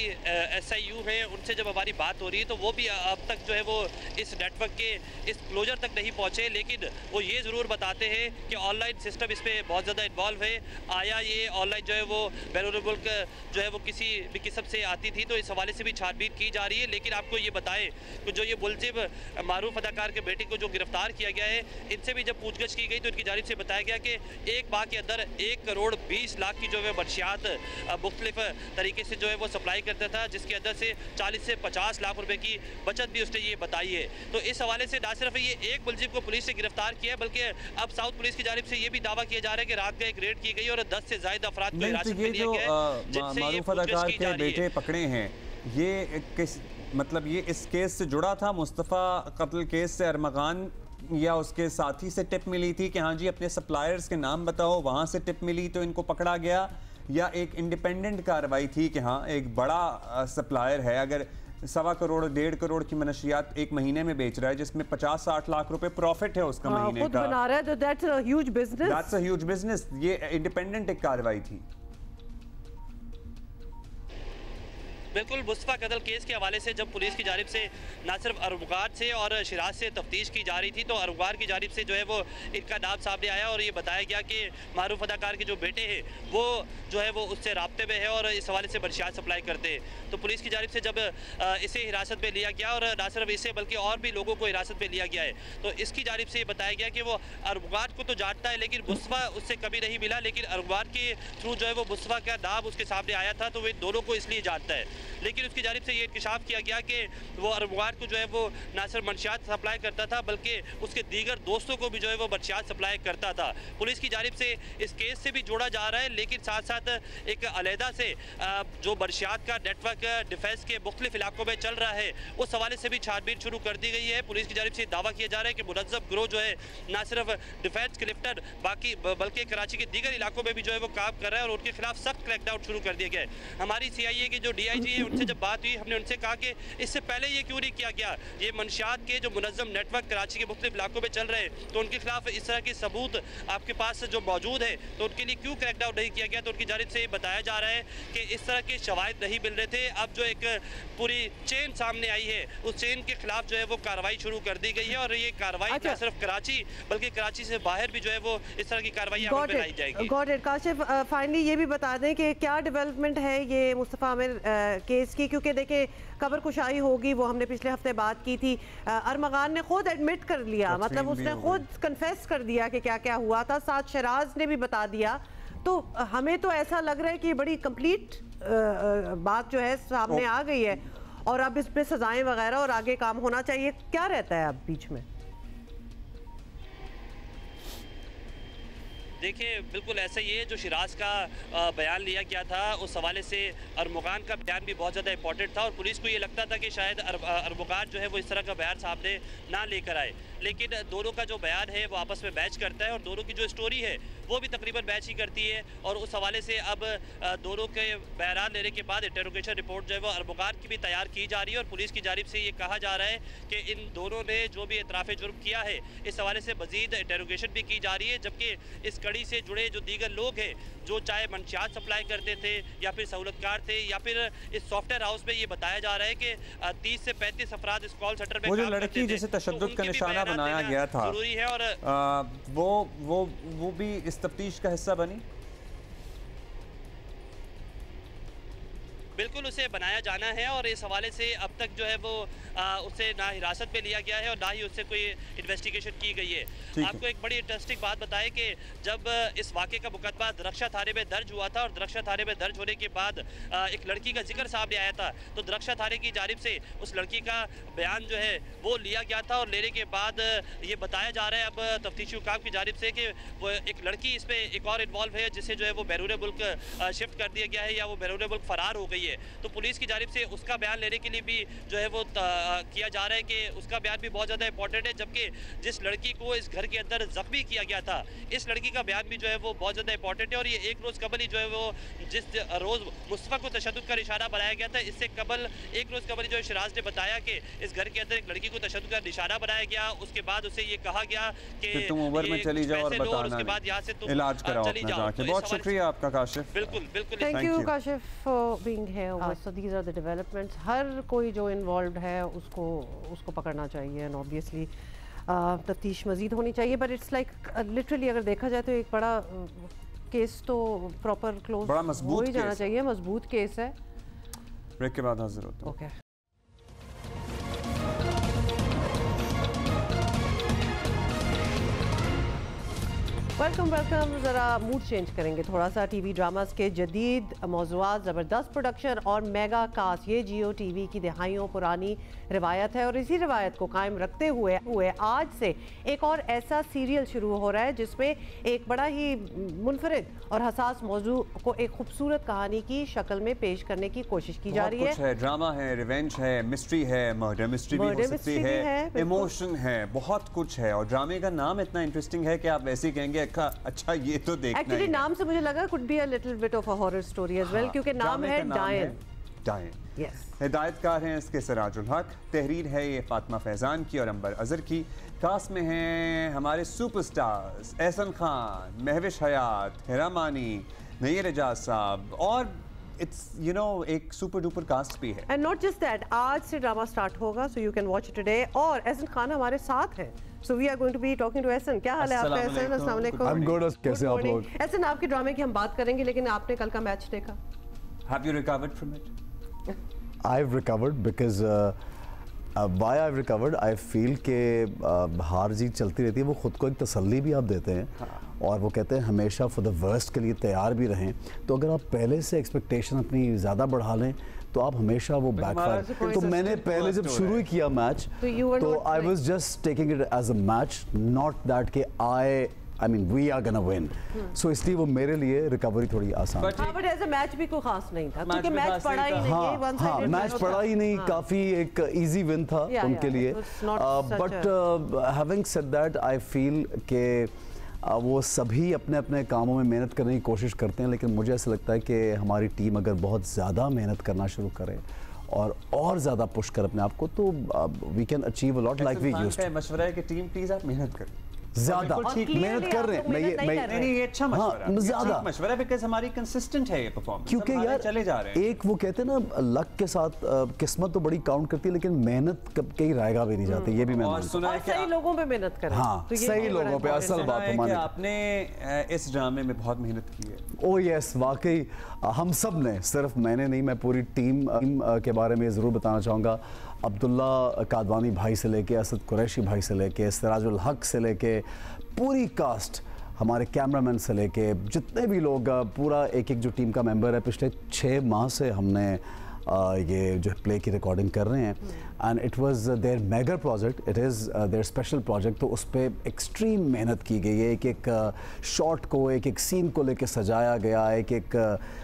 SIU हैं उनसे जब हमारी बात हो रही है तो वो भी अब तक जो है वो इस नेटवर्क के इस क्लोजर तक नहीं पहुँचे, लेकिन वो ये ज़रूर बताते हैं कि ऑनलाइन सिस्टम इस पर बहुत ज़्यादा इन्वॉल्व है। आया ये ऑनलाइन जो है वो बैरून मुल्क जो है वो किसी भी किस्म से आती थी, तो इस हवाले से भी छानबीन की जा रही है। लेकिन आपको ये बताएं कि जो ये मुलजिम मारूफ अदाकार के बेटे को जो गिरफ्तार किया गया है, इनसे भी जब पूछगछ की गई तो इनकी जानिब से बताया गया कि एक माह के अंदर 1 करोड़ 20 लाख की जो है मंशियात मुख्तलिफ तरीके से जो है वो सप्लाई करता था, जिसके अंदर से 40 से 50 लाख रुपए की बचत भी उसने ये बताई है। तो इस हवाले से ना सिर्फ ये एक मुलजिम को पुलिस ने गिरफ्तार किया है, बल्कि अब साउथ पुलिस की जानिब से ये भी दावा किया जा रहा है कि रात का एक रेड की गई और 10 से ज्यादा अफराद को हिरासत में लिया गया है, जिनसे ये पूछगछ की जा रही है। बेटे पकड़े हैं, ये किस मतलब ये इस केस से जुड़ा था, मुस्तफ़ा कत्ल केस से अरमगान या उसके साथी से टिप मिली थी कि हाँ जी अपने सप्लायर्स के नाम बताओ, वहाँ से टिप मिली तो इनको पकड़ा गया, या एक इंडिपेंडेंट कार्रवाई थी कि हाँ एक बड़ा सप्लायर है, अगर 1.25 करोड़ 1.5 करोड़ की मनशियात एक महीने में बेच रहा है जिसमें 50-60 लाख रुपए प्रॉफिट है उसका महीने का, बना रहा है, तो that's a huge business, that's a huge business. ये इंडिपेंडेंट एक कार्रवाई थी। बिल्कुल, मुस्तफ़ा कत्ल केस के हवाले से जब पुलिस की जानिब से ना सिर्फ अरवगार से और शिराज से तफ्तीश की जा रही थी, तो अरवगार की जानिब से जो है वो इनका नाम सामने आया और ये बताया गया कि मारूफ अदाकार के जो बेटे हैं वो जो है वो उससे राब्ते में है और इस हवाले से मंशियात सप्लाई करते हैं। तो पुलिस की जानिब से जब इसे हिरासत में लिया गया और ना सिर्फ इसे बल्कि और भी लोगों को हिरासत में लिया गया है, तो इसकी जानिब से ये बताया गया कि वो अरवगार को तो जानता है लेकिन मुस्तफ़ा उससे कभी नहीं मिला, लेकिन अरवगार के थ्रू जो है वो मुस्तफ़ा का नाम उसके सामने आया था, तो वे दोनों को इसलिए जानता है। लेकिन उसकी जानिब से ये इंकशाफ किया गया कि वो अरवगार को जो है वो ना सिर्फ मंशियात सप्लाई करता था बल्कि उसके दीगर दोस्तों को भी जो है वो मंशियात सप्लाई करता था। पुलिस की जानिब से इस केस से भी जोड़ा जा रहा है, लेकिन साथ साथ एक अलहदा से जो मंशियात का नेटवर्क डिफेंस के मुख्तलिफ इलाकों में चल रहा है उस हवाले से भी छानबीन शुरू कर दी गई है। पुलिस की जानिब से दावा किया जा रहा है कि मुनज़्ज़म गिरोह जो है ना सिर्फ डिफेंस क्लिफ्टन बल्कि कराची के दीगर इलाकों में भी जो है वो काम कर रहा है और उनके खिलाफ सख्त क्रैकडाउन शुरू कर दिया गया है। हमारी CIA की जो DIG है उनसे जब बात हुई, हमने उनसे कहा कि इससे पहले ये क्यों नहीं किया गया, ये मंशियात के जो मुनज़्ज़म नेटवर्क कराची के मुख्तलिफ इलाकों में चल रहे हैं तो उनके खिलाफ इस तरह के सबूत आपके पास जो मौजूद है तो उनके लिए क्यों क्रैकडाउन नहीं किया गया। तो उनकी जानिब से बताया जा रहा है कि इस तरह के शवाहिद नहीं मिल रहे थे। अब जो एक पूरी चेन सामने आई है उस चेन के खिलाफ जो है वो कार्रवाई शुरू कर दी गई है और ये कार्रवाई न सिर्फ कराची बल्कि कराची से बाहर भी जो है वो इस तरह की कार्रवाई अमल में लाई जाएगी। Got it. काशिफ, फाइनली ये भी बता दें कि क्या डेवलपमेंट है ये मुस्तफ़ा आमिर केस की, क्योंकि देखिए खबर कुशाई होगी वो हमने पिछले हफ्ते बात की थी, अरमगान ने खुद एडमिट कर लिया, मतलब उसने खुद कन्फेस कर दिया कि क्या क्या हुआ था, साथ शराज ने भी बता दिया। तो हमें तो ऐसा लग रहा है कि बड़ी कंप्लीट बात जो है सामने आ गई है और अब इस पे सजाएं वगैरह और आगे काम होना चाहिए। क्या रहता है अब बीच में? देखिए बिल्कुल ऐसा ही है, जो शिराज का बयान लिया गया था उस हवाले से अरमगान का बयान भी बहुत ज़्यादा इंपॉर्टेंट था और पुलिस को ये लगता था कि शायद अरमगान जो है वो इस तरह का बयान सामने ना लेकर आए, लेकिन दोनों का जो बयान है वो आपस में मैच करता है और दोनों की जो स्टोरी है वो भी तकरीबन मैच ही करती है। और उस हवाले से अब दोनों के बयान लेने के बाद इंटरोगेशन रिपोर्ट जो है वो अरमगान की भी तैयार की जा रही है और पुलिस की जानिब से ये कहा जा रहा है कि इन दोनों ने जो भी इतराफ़ जुर्म किया है इस हवाले से मज़ीद इंटरोगेशन भी की जा रही है, जबकि इस कड़ी से जुड़े जो दीगर लोग हैं जो चाहे मंशियात सप्लाई करते थे या फिर सहूलतकार थे या फिर इस सॉफ्टवेयर हाउस में ये बताया जा रहा है कि 30 से 35 अफराद इस कॉल सेंटर में वो जो लड़की जिसे तशद्दुद का निशाना बनाया गया था जरूरी है और वो भी इस तफ्तीश का हिस्सा बनी। बिल्कुल उसे बनाया जाना है और इस हवाले से अब तक जो है वो उसे ना हिरासत में लिया गया है और ना ही उससे कोई इन्वेस्टिगेशन की गई है। आपको एक बड़ी इंटरेस्टिंग बात बताएं कि जब इस वाक़े का मुकदमा दरख्शा थाने में दर्ज हुआ था और दरख्शा थाने में दर्ज होने के बाद एक लड़की का जिक्र सामने आया था, तो दरख्शा थाने की जानिब से उस लड़की का बयान जो है वो लिया गया था और लेने के बाद ये बताया जा रहा है अब तफ्तीशी हुकाम की जानिब से कि वो एक लड़की इसमें एक और इन्वॉल्व है जिसे जो है वो बैरून मुल्क शिफ्ट कर दिया गया है या वो बैरून मुल्क फ़रार हो गई है। तो पुलिस की जानिब से उसका बयान लेने के लिए भी जो है वो किया जा रहा है कि उसका बयान भी बहुत ज़्यादा इंपॉर्टेंट है, जबकि जिस लड़की को इस घर के अंदर जख्मी किया गया था इस लड़की का बयान भी जो है वो बहुत ज़्यादा इंपॉर्टेंट है। और ये एक रोज़ कबल ही जो है वो जिस रोज़ मुस्तफ़ा को तशद्दुद का निशाना बनाया गया था इससे कबल एक रोज़ कबल जो है शिराज ने बताया कि इस घर के अंदर एक लड़की को तशद्दुद का निशाना बनाया गया, उसके बाद उसे ये कहा गया कि तुम उबर में चली जाओ और बताना, उसके बाद यहाँ से तुम इलाज कराओ चली जाओ। तो बहुत शुक्रिया आपका काशिफ। बिल्कुल बिल्कुल, thank you Kashif for being here. So these are the developments. हर कोई जो इन्वॉल्व है उसको पकड़ना चाहिए एंड ऑब्वियसली तफ्तीश मजीद होनी चाहिए, बट इट्स लाइक लिटरली अगर देखा जाए तो एक बड़ा केस तो प्रॉपर क्लोज हो ही जाना चाहिए, मजबूत केस है। ब्रेक के बाद हाजिर होते हैं। ओके। Welcome welcome. ज़रा मूड चेंज करेंगे थोड़ा सा। टीवी ड्रामास के जदीद मौज़ूआत, ज़बरदस्त प्रोडक्शन और मेगा कास्ट, ये जियो टीवी की दहाइयों पुरानी रिवायत है और इसी रिवायत को कायम रखते हुए आज से एक और ऐसा सीरियल शुरू हो रहा है जिसमें एक बड़ा ही मुनफरिद और हसास मौजू को एक खूबसूरत कहानी की शक्ल में पेश करने की कोशिश की जा रही है। ड्रामा है, रिवेंज है, मिस्ट्री है, मर्डर मिस्ट्री भी हो सकती है, इमोशन है, बहुत कुछ है। और ड्रामे का नाम इतना इंटरेस्टिंग है कि आप वैसे ही कहेंगे अच्छा ये तो देखना है। एक्चुअली नाम से मुझे लगा could be a little bit of a horror story as well, क्योंकि नाम है डायन। हिदायतकार हैं इसके सिराजुल हक, तहरीर है ये फातिमा फैजान की और अंबर अजहर की। कास्ट में हैं हमारे सुपरस्टार्स एहसन खान, महविश हयात, हिरा मानी, नईर एजाज साहब और इट्स यू नो एक सुपर डुपर कास्ट भी है। एंड नॉट जस्ट दैट, आज से ड्रामा स्टार्ट होगा so you can watch it today. और एहसन खान हमारे साथ है, so we are going to be talking to Ehsan. क्या हाल है आपका एहसन? अस्सलाम वालेकुम। I am good. कैसे आप लोग? एहसन, आपके ड्रामे की हम बात करेंगे, लेकिन आपने कल का मैच देखा? Have you recovered from it? I've recovered because why I've recovered, I feel कि हार जीत चलती रहती है, वो खुद को एक तसल्ली भी आप देते हैं और वो कहते हैं हमेशा फॉर द वर्स्ट के लिए तैयार भी रहें। तो अगर आप पहले से एक्सपेक्टेशन अपनी ज़्यादा बढ़ा लें तो आप हमेशा वो बैकफायर। तो मैंने पहले जब शुरू ही किया मैच तो I was just taking it as a match, not that कि I mean we are gonna win. So इसलिए वो मेरे लिए रिकवरी थोड़ी आसान। But as a match भी कोई खास नहीं था, क्योंकि मैच पड़ा ही नहीं है, वन साइडेड मैच पड़ा ही नहीं, काफी एक इजी विन था उनके लिए। But having said that I feel के वो सभी अपने अपने कामों में मेहनत करने की कोशिश करते हैं, लेकिन मुझे ऐसा लगता है कि हमारी टीम अगर बहुत ज़्यादा मेहनत करना शुरू करे और ज़्यादा पुश कर अपने आप को तो we can achieve a lot like we used to. मशवरा है कि टीम प्लीज आप मेहनत करें, ज़्यादा मेहनत कर रहे हैं। ये अच्छा मशवरा है, ज़्यादा मशवरा बिकॉज़ हमारी कंसिस्टेंट है ये परफॉर्मेंस, क्योंकि यार चले जा रहे हैं। एक वो कहते हैं ना लक के साथ किस्मत तो बड़ी काउंट करती है, लेकिन मेहनत कब कहीं रायगा भी नहीं जाती। ये भी मैंने और सुना है कि सही लोगों पे मेहनत करें। हाँ, तो सही लोगों पे असल बात हमारी। आपने इस ड्रामे में बहुत मेहनत की है। ओह यस, वाकई हम सब ने, सिर्फ मैंने नहीं, मैं पूरी टीम के बारे में ज़रूर बताना चाहूँगा। अब्दुल्ला कादवानी भाई से लेके असद कुरैशी भाई से लेके सिराजुल हक से लेके पूरी कास्ट, हमारे कैमरामैन से लेके जितने भी लोग, पूरा एक जो टीम का मेंबर है, पिछले 6 माह से हमने ये जो प्ले की रिकॉर्डिंग कर रहे हैं and it was their mega project, it is their special project. तो उस पर एक्सट्रीम मेहनत की गई है, एक एक शॉट को, एक एक सीन को लेके सजाया गया, एक एक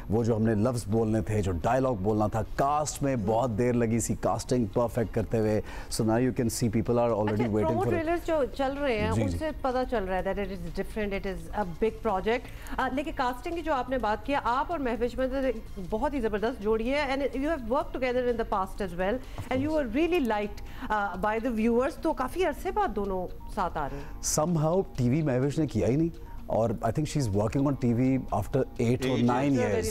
वो जो हमने लफ्ज़ बोलने थे, जो डायलॉग बोलना था, कास्ट में बहुत देर लगी सी कास्टिंग परफेक्ट करते हुए। So now you can see people are already waiting for trailers जो चल रहे हैं उनसे पता चल रहा है that it is different, it is a big project. लेकिन कास्टिंग की जो आपने बात किया, आप और महविश में बहुत ही ज़बरदस्त जोड़ी है and you have worked together in the past as well and you are really liked by the viewers. तो काफ़ी अरसे बाद दोनों साथ आ रहे हैं। समहाउ टीवी महविश ने किया ही नहीं और I think she is working on TV after 8 or 9 years.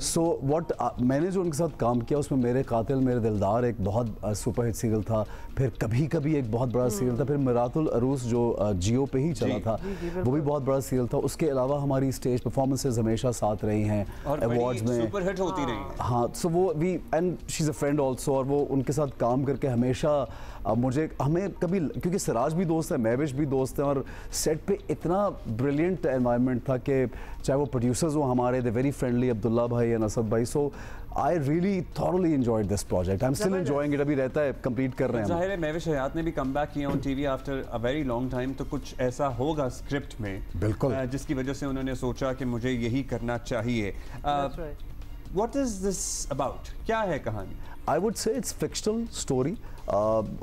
So what मैंने जो उनके साथ काम किया उसमें मेरे कातिल मेरे दिलदार एक बहुत सुपर हिट सीरियल था, फिर कभी कभी एक बहुत बड़ा सीरियल था, फिर मिरातुल अरूस जो जियो पे ही चला था वो भी बहुत बड़ा सीरियल था। उसके अलावा हमारी स्टेज परफॉर्मेंसेज हमेशा साथ रही हैं अवार्ड्स में, सुपर हिट होती रही। हाँ, सो वो we and she is a friend also, और वो उनके साथ काम करके हमेशा हमें कभी, क्योंकि सिराज भी दोस्त है, महविश भी दोस्त है, और सेट पे इतना ब्रिलियंट एनवायरनमेंट था कि चाहे वो प्रोड्यूसर्स हो हमारे, दे वेरी फ्रेंडली, अब्दुल्ला भाई एंड असद भाई। So I really thoroughly enjoyed this project, I am still enjoying it. अभी रहता है, कंप्लीट कर रहे हैं। जाहिर है महविश हयात ने भी कम बैक किया on TV after a very long time, तो कुछ ऐसा होगा स्क्रिप्ट में बिल्कुल जिसकी वजह से उन्होंने सोचा कि मुझे यही करना चाहिए। व्हाट इज दिस अबाउट, क्या है कहानी? आई वुड से इट्स फिक्शनल स्टोरी,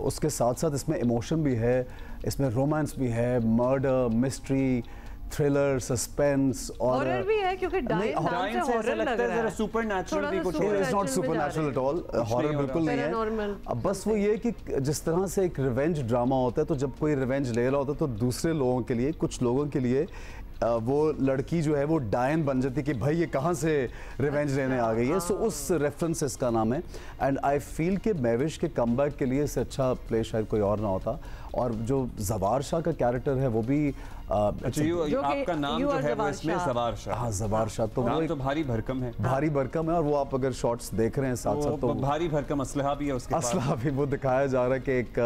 उसके साथ साथ इसमें इमोशन भी है, इसमें रोमांस भी है, मर्डर, मिस्ट्री, थ्रिलर, सस्पेंस और हॉरर भी है, क्योंकि डाइन नाम से हॉरर लग रहा है। सुपरनैचुरल भी कुछ है, it's not supernatural at all, horror बिल्कुल नहीं है। अब बस वो ये कि जिस तरह से एक रिवेंज ड्रामा होता है, तो जब कोई रिवेंज ले रहा होता है तो दूसरे लोगों के लिए, कुछ लोगों के लिए वो लड़की जो है वो डायन बन जाती कि भाई ये कहाँ से रिवेंज लेने आ गई है। सो उस रेफरेंस इसका नाम है एंड आई फील कि महविश के कमबैक के लिए इससे अच्छा प्ले शायद कोई और ना होता। और जो जवार शाह का कैरेक्टर है वो भी आपका नाम जो है वो इसमें जवार शाह। हाँ, जवार शाह तो वो तो भारी भरकम है, भारी भरकम है। और वो आप अगर शॉट्स देख रहे हैं साथ साथ तो भारी भरकम असलहा भी है उसके पास, असलहा भी वो दिखाया जा रहा है कि एक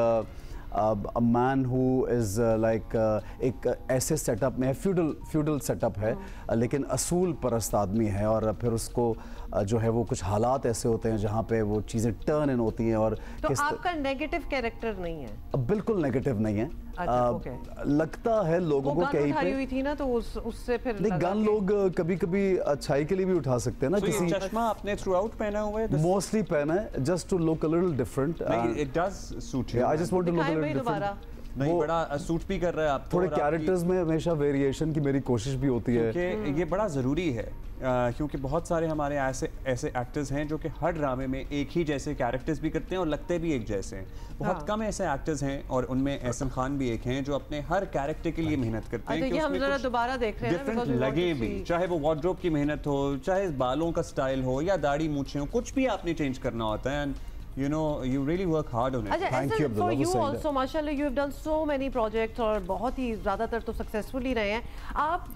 a man who is like एक ऐसे सेटअप में है, फ्यूडल सेटअप है, लेकिन असूल परस्त आदमी है, और फिर उसको जो है वो कुछ हालात ऐसे होते हैं जहाँ पे वो चीज़ें टर्न इन होती हैं। और तो आपका नेगेटिव कैरेक्टर नहीं है? बिल्कुल नेगेटिव नहीं है। अच्छा, लगता है लोगों को कहीं पे हुई थी ना, तो उससे फिर नहीं, गन लोग कभी-कभी अच्छाई के लिए भी उठा सकते हैं ना। किसी चश्मा आपने थ्रू आउट पहना हुआ है? मोस्टली पहना है, just to look a little different. It does suit you. I just want to look a little different. नहीं, बड़ा सूट भी कर रहा है आप। थोड़े कैरेक्टर्स में हमेशा वेरिएशन की मेरी कोशिश भी होती है, क्योंकि ये बड़ा ज़रूरी है, क्योंकि बहुत सारे हमारे ऐसे एक्टर्स हैं जो कि हर ड्रामे में एक ही जैसे कैरेक्टर्स भी करते हैं और लगते भी एक जैसे हैं। बहुत कम ऐसे एक्टर्स हैं, और उनमें एहसन खान भी एक हैं, जो अपने हर कैरेक्टर के लिए मेहनत करते हैं कि हम जरा दोबारा देख रहे हैं डिफरेंट लगे भी, चाहे वो वार्डरोब की मेहनत हो, चाहे बालों का स्टाइल हो, या दाढ़ी मूछें हो, कुछ भी आपने चेंज करना होता है। You know, you really work hard on it. Thank you, Abdullah. For you also, माशाल्लाह, you have done so many projects और बहुत ही ज़्यादातर तो सक्सेसफुली रहे हैं। आप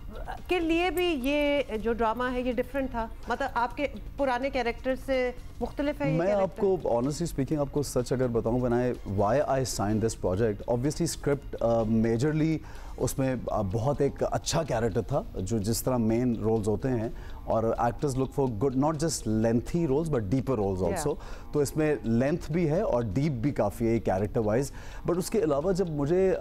के लिए भी ये जो ड्रामा है ये डिफरेंट था, मतलब आपके पुराने कैरेक्टर से मुख्तलिफ है? मैं आपको ऑनेस्टली स्पीकिंग आपको सच अगर बताऊं, बनाए why I sign this project, obviously script majorly उसमें बहुत एक अच्छा कैरेक्टर था, जो जिस तरह मेन रोल्स होते हैं, और actors look for good not just lengthy roles but deeper roles also. तो इसमें लेंथ भी है और डीप भी काफ़ी है कैरेक्टर वाइज। बट उसके अलावा जब मुझे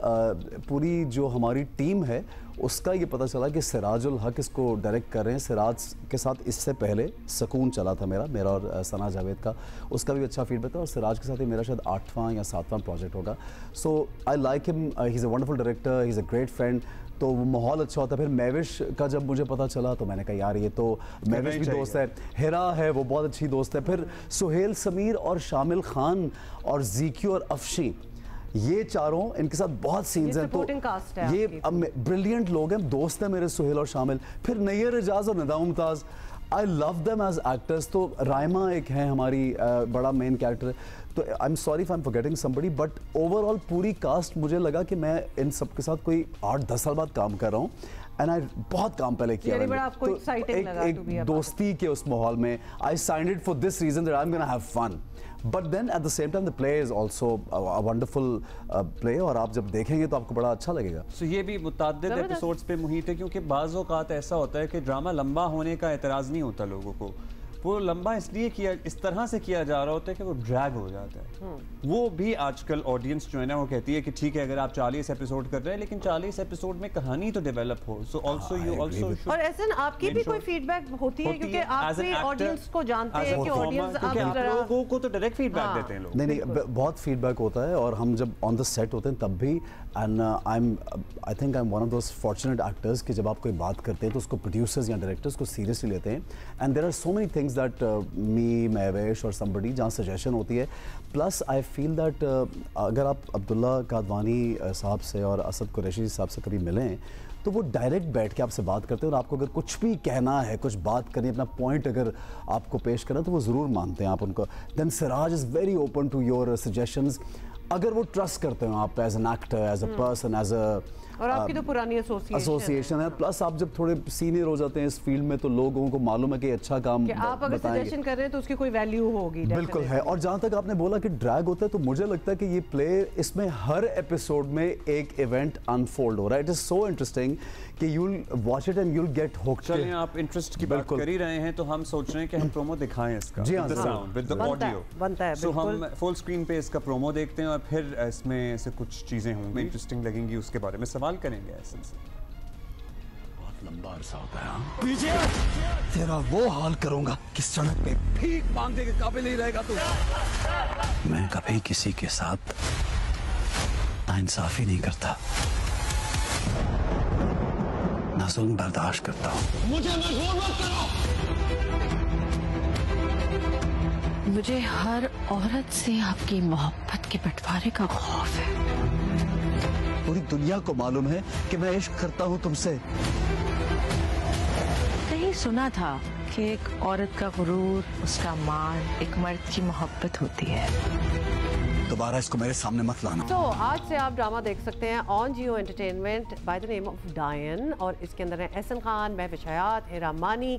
पूरी जो हमारी टीम है उसका ये पता चला कि सिराजुल हक इसको डायरेक्ट कर रहे हैं। सिराज के साथ इससे पहले सकून चला था मेरा और सना जावेद का, उसका भी अच्छा फीडबैक था, और सिराज के साथ ही मेरा शायद 8वां या 7वां प्रोजेक्ट होगा। So I like him, he is a wonderful director, he is a great friend. तो वो माहौल अच्छा होता है। फिर मैविश का जब मुझे पता चला तो मैंने कहा यार ये तो मैविश भी दोस्त है, हिरा है वो बहुत अच्छी दोस्त है, फिर सुहेल समीर और शामिल खान और ज़ीक्यू और अफशी, ये चारों, इनके साथ बहुत सीन्स हैं। तो ये ब्रिलियंट लोग हैं, दोस्त हैं मेरे सुहेल और शामिल। फिर नैयर एजाज और Nida Mumtaz, I love them as actors. तो रायमा एक है हमारी बड़ा मेन कैरेक्टर। तो I am sorry if I am forgetting somebody, but overall पूरी कास्ट मुझे लगा कि मैं इन सब के साथ कोई 8-10 साल बाद काम कर रहा हूँ, एंड आई बहुत काम पहले किया मैंने। तो एक दोस्ती के उस माहौल में I signed it for this reason that I am gonna have fun, but then at the same time the play is also a wonderful play, और आप जब देखेंगे तो आपको बड़ा अच्छा लगेगा। सो ये भी मुतअद्दिद एपिसोड्स पे मुहित है, क्योंकि बाज़ औक़ात ऐसा होता है कि ड्रामा लंबा होने का एतराज़ नहीं होता लोगों को, वो लंबा इसलिए किया, इस तरह से किया जा रहा होता है कि वो ड्रैग हो जाता है। वो भी आजकल ऑडियंस जो है ना वो कहती है कि ठीक है अगर आप 40 एपिसोड कर रहे हैं, लेकिन 40 एपिसोड में कहानी तो डेवलप हो। सो आल्सो यू आल्सो, और ऐसे आपकी भी कोई फीडबैक होती है, क्योंकि आप भी ऑडियंस को जानते हैं कि ऑडियंस आप लोगों को तो डायरेक्ट फीडबैक देते हैं लोग। नहीं, बहुत फीडबैक होता है, और हम जब ऑन द सेट होते हैं तब भी, and I think I am one of those fortunate actors कि जब आप कोई बात करते हैं तो उसको प्रोड्यूसर्स या डायरेक्टर्स को सीरियसली लेते हैं, and there are so many things that me, मैवेश और समबडी जहाँ सजेशन होती है। प्लस आई फील दैट अगर आप अब्दुल्ला कादवानी साहब से और असद कुरैशी साहब से कभी मिलें तो वो डायरेक्ट बैठ के आपसे बात करते हैं, और आपको अगर कुछ भी कहना है, कुछ बात करनी, अपना पॉइंट अगर आपको पेश करना तो वो ज़रूर मानते हैं आप उनको। Then Siraj is very open to your suggestions, अगर वो ट्रस्ट करते हो आप as an actor, as a person, as a, और आपकी तो पुरानी एसोसिएशन है। प्लस आप जब थोड़े सीनियर हो जाते हैं इस फील्ड में तो लोगों को मालूम है कि अच्छा काम कि आप अगर सजेशन कर रहे हैं तो उसकी कोई वैल्यू होगी। बिल्कुल है। और जहाँ तक आपने बोला कि ड्रैग होता है, तो मुझे लगता है कि ये प्ले, इसमें हर एपिसोड में एक इवेंट अनफोल्ड हो रहा है। इट इज सो इंटरेस्टिंग कि you'll watch it and you'll get hooked। चलिए आप इंटरेस्ट की बात कर ही रहे हैं तो हम सोच रहे हैं कि हम प्रोमो दिखाएं इसका, जी हाँ, with the sound, with the audio बनता है। सो हम फुल स्क्रीन पे इसका प्रोमो देखते हैं और फिर इसमें से कुछ चीजें होंगी इंटरेस्टिंग लगेंगी, उसके बारे में सवाल करेंगे। ऐसे बहुत लंबा अरसा होता है पीछे, तेरा वो हाल करूंगा कि सड़क पे भीख मांगने के काबिल नहीं रहेगा तू। मैं कभी किसी के साथ नाइंसाफी नहीं करता, ना जुल्म बर्दाश्त करता हूँ। मुझे मजबूर मत करो। मुझे हर औरत से आपकी मोहब्बत के बंटवारे का खौफ है। पूरी दुनिया को मालूम है कि मैं इश्क करता हूँ तुमसे। कहीं सुना था कि एक औरत का गुरूर, उसका मान एक मर्द की मोहब्बत होती है। दोबारा इसको मेरे सामने मत लाना। तो आज से आप ड्रामा देख सकते हैं on Jio entertainment by the name of डायन, और इसके अंदर है एहसन खान, महविश हयात, हेरा मानी।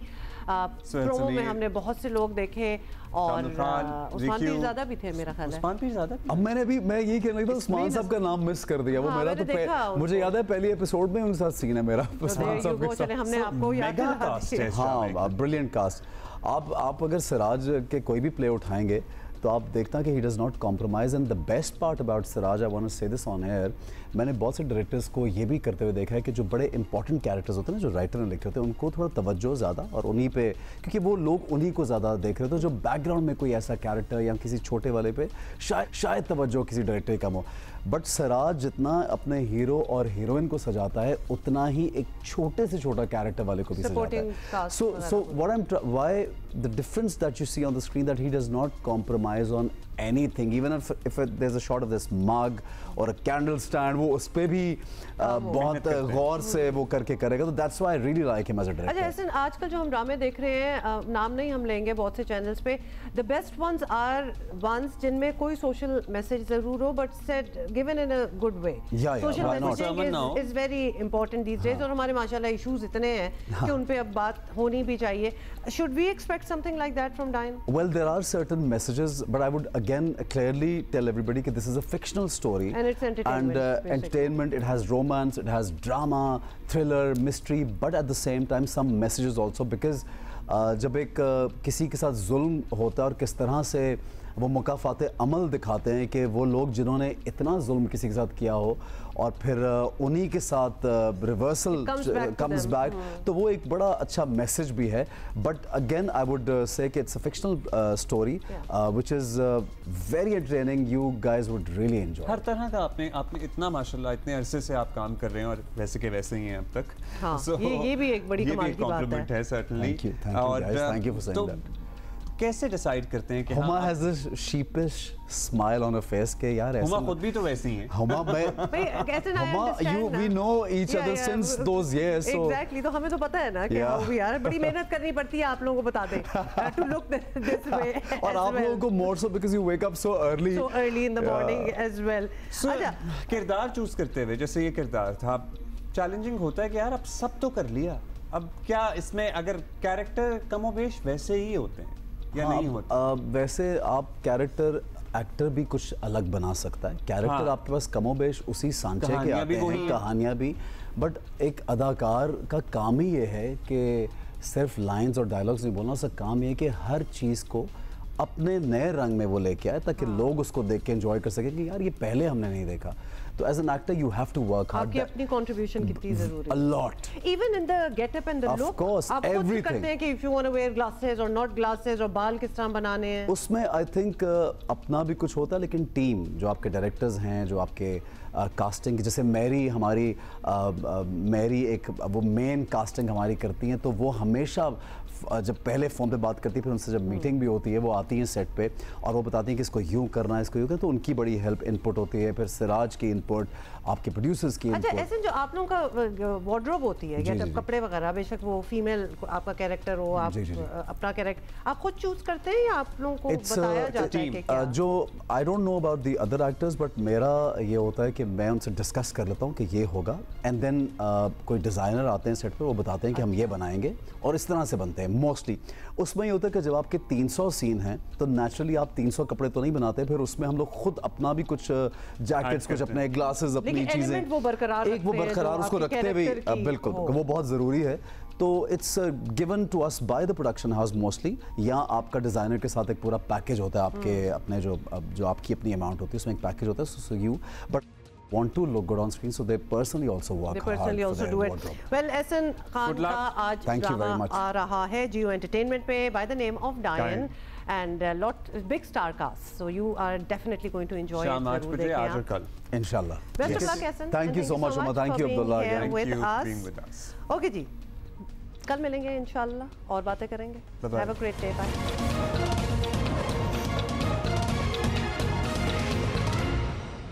प्रोमो में हमने बहुत से लोग देखे और उस्मान पीरज़ादा भी थे मेरा ख्याल है। उस्मान पीरज़ादा अब मैं यही कहने लगा, उस्मान साहब का नाम मिस कर दिया। वो मेरा तो मुझे याद है पहली एपिसोड में उनके साथ सीन है मेरा उस्मान साहब के साथ। हमने आपको याद दिलाया। हाँ, ब्रिलियंट कास्ट। आप अगर सिराज के कोई भी प्ले उठाएंगे तो आप देखते हैं कि he does not compromise. And the best part about Siraj, I want to say this on air, मैंने बहुत से डायरेक्टर्स को ये भी करते हुए देखा है कि जो बड़े इंपॉर्टेंट कैरेक्टर्स होते हैं ना, जो राइटर ने लिखे होते हैं, उनको थोड़ा तवज्जो ज़्यादा और उन्हीं पे, क्योंकि वो लोग उन्हीं को ज़्यादा देख रहे थे। जो बैकग्राउंड में कोई ऐसा कैरेक्टर या किसी छोटे वाले पे शायद तवज्जो किसी डायरेक्टर कम हो, बट सिराज जितना अपने हीरो और हीरोइन को सजाता है उतना ही एक छोटे से छोटा कैरेक्टर वाले को भी सजाता है। So what I am why the difference that you see on the screen, that he does not compromise on anything, even if there's a shot of this mug or a candle stand, वो उस पे भी बहुत गौर से वो करके करेगा। तो that's why I really like him as a director। अच्छा ऐसे आजकल जो हम ड्रामे देख रहे हैं, नाम नहीं हम लेंगे बहुत से चैनल्स पे, the best ones are ones जिनमें कोई सोशल मैसेज जरूर हो but said given in a good way। Social messaging is very important these days, और हमारे माशाल्लाह इश्यूज इतने हैं कि उन पे अब बात होनी भी चाहिए। Should we expect something like that from Dayan? Well, there are certain messages, but I would again clearly tell everybody that this is a fictional story and it's entertainment, and entertainment. It has romance, it has drama, thriller, mystery, but at the same time some messages also, because जब एक किसी के साथ जुल्म होता है और किस तरह से वो मुकाफाते अमल दिखाते हैं कि वो लोग जिन्होंने इतना जुल्म किसी के साथ किया हो और फिर उन्हीं के साथ रिवर्सल कम्स बैक, तो वो एक बड़ा अच्छा मैसेज भी है। But again I would say कि it's a fictional story which is very entertaining, you guys would really enjoy. हर तरह का आपने इतना माशाल्लाह इतने अरसे से आप काम कर रहे हैं और वैसे के वैसे ही हैं अब तक। हाँ, ये भी एक बड़ी कमाल की बात है। Certainly. Thank you for saying that. कैसे डिसाइड करते हैं कि Huma has this sheepish smile on her face के यार ऐसे हुमा खुद भी तो वैसे ही है। Huma you we know each other since those years, so exactly, तो हमें तो पता है ना कि हाउ वी आर। बड़ी मेहनत करनी पड़ती है आप लोगों को बता दें टू लुक दिस वे, और आप लोगों को more so because you wake up so early in the morning as well. अच्छा, किरदार चूज करते हुए जैसे ये किरदार था, चैलेंजिंग होता है कि यार अब सब तो कर लिया, अब क्या इसमें अगर कैरेक्टर कमोबेश वैसे ही होते हैं या नहीं होता? वैसे आप कैरेक्टर एक्टर भी कुछ अलग बना सकता है। कैरेक्टर आपके पास कमोबेश उसी सांचे के आते हैं, कहानियाँ भी, बट एक अदाकार का काम ही ये है कि सिर्फ लाइंस और डायलॉग्स नहीं बोलना, उसका काम ये है कि हर चीज़ को अपने नए रंग में वो लेके आए ताकि लोग उसको देख के एंजॉय कर सकें कि यार ये पहले हमने नहीं देखा। तो as an actor you have to work hard. आपकी अपनी कंट्रीब्यूशन कितनी जरूरी है? A lot. Even in the getup and the look. Of course, आप everything. करते हैं कि if you want to wear glasses or not glasses, और बाल किस तरह बनाने हैं? उसमें आई थिंक अपना भी कुछ होता है, लेकिन टीम जो आपके डायरेक्टर्स हैं, जो आपके कास्टिंग, जैसे मैरी हमारी मैरी एक वो मेन कास्टिंग हमारी करती हैं, तो वो हमेशा जब पहले फ़ोन पे बात करती है, फिर उनसे जब मीटिंग भी होती है, वो आती हैं सेट पे और वो बताती हैं कि इसको यूँ करना है, इसको यूँ करना, तो उनकी बड़ी हेल्प इनपुट होती है। फिर सिराज की इनपुट, आपके प्रोड्यूसर्स की अच्छा, ऐसे जो आप लोगों का वार्डरोब होती है या जब कपड़े वगैरह, बेशक वो फीमेल आपका कैरेक्टर हो, आप अपना कैरेक्टर आप खुद चूज करते हैं या आप लोगों को बताया जाता है कि क्या? जो I don't know about the other actors, but मेरा ये होता है कि मैं उनसे डिस्कस कर लेता हूँ कि ये होगा, एंड देन कोई डिज़ाइनर आते हैं सेट पे, वो बताते हैं कि हम ये बनाएंगे और इस तरह से बनते हैं मोस्टली। उसमें ये होता है कि जब आपके 300 सीन हैं तो नेचुरली आप 300 कपड़े तो नहीं बनाते, फिर उसमें हम लोग खुद अपना भी कुछ जैकेट्स, कुछ अपने ग्लासेस, अपनी चीज़ें वो बरकरार उसको रखते हुए, बिल्कुल वो बहुत ज़रूरी है। तो it's given to us by the production house mostly, या आपका डिज़ाइनर के साथ एक पूरा पैकेज होता है आपके अपने जो आपकी अपनी अमाउंट होती है उसमें एक पैकेज होता है, so you but want to look good on screen, so they personally also work hard. They personally also do it. Well, Ehsan Khan का आज ड्रामा आ रहा है जियो एंटरटेनमेंट पे by the name of Dayan, and a lot big star cast, so you are definitely going to enjoy it. शाम 8 बजे आज और कल इंशाल्लाह। Best of luck, Ehsan. Thank you so much, Amma. Thank you, Abdullah. Thank you for being with us. Okay जी, कल मिलेंगे इंशाल्लाह और बातें करेंगे। Have a great day. Bye.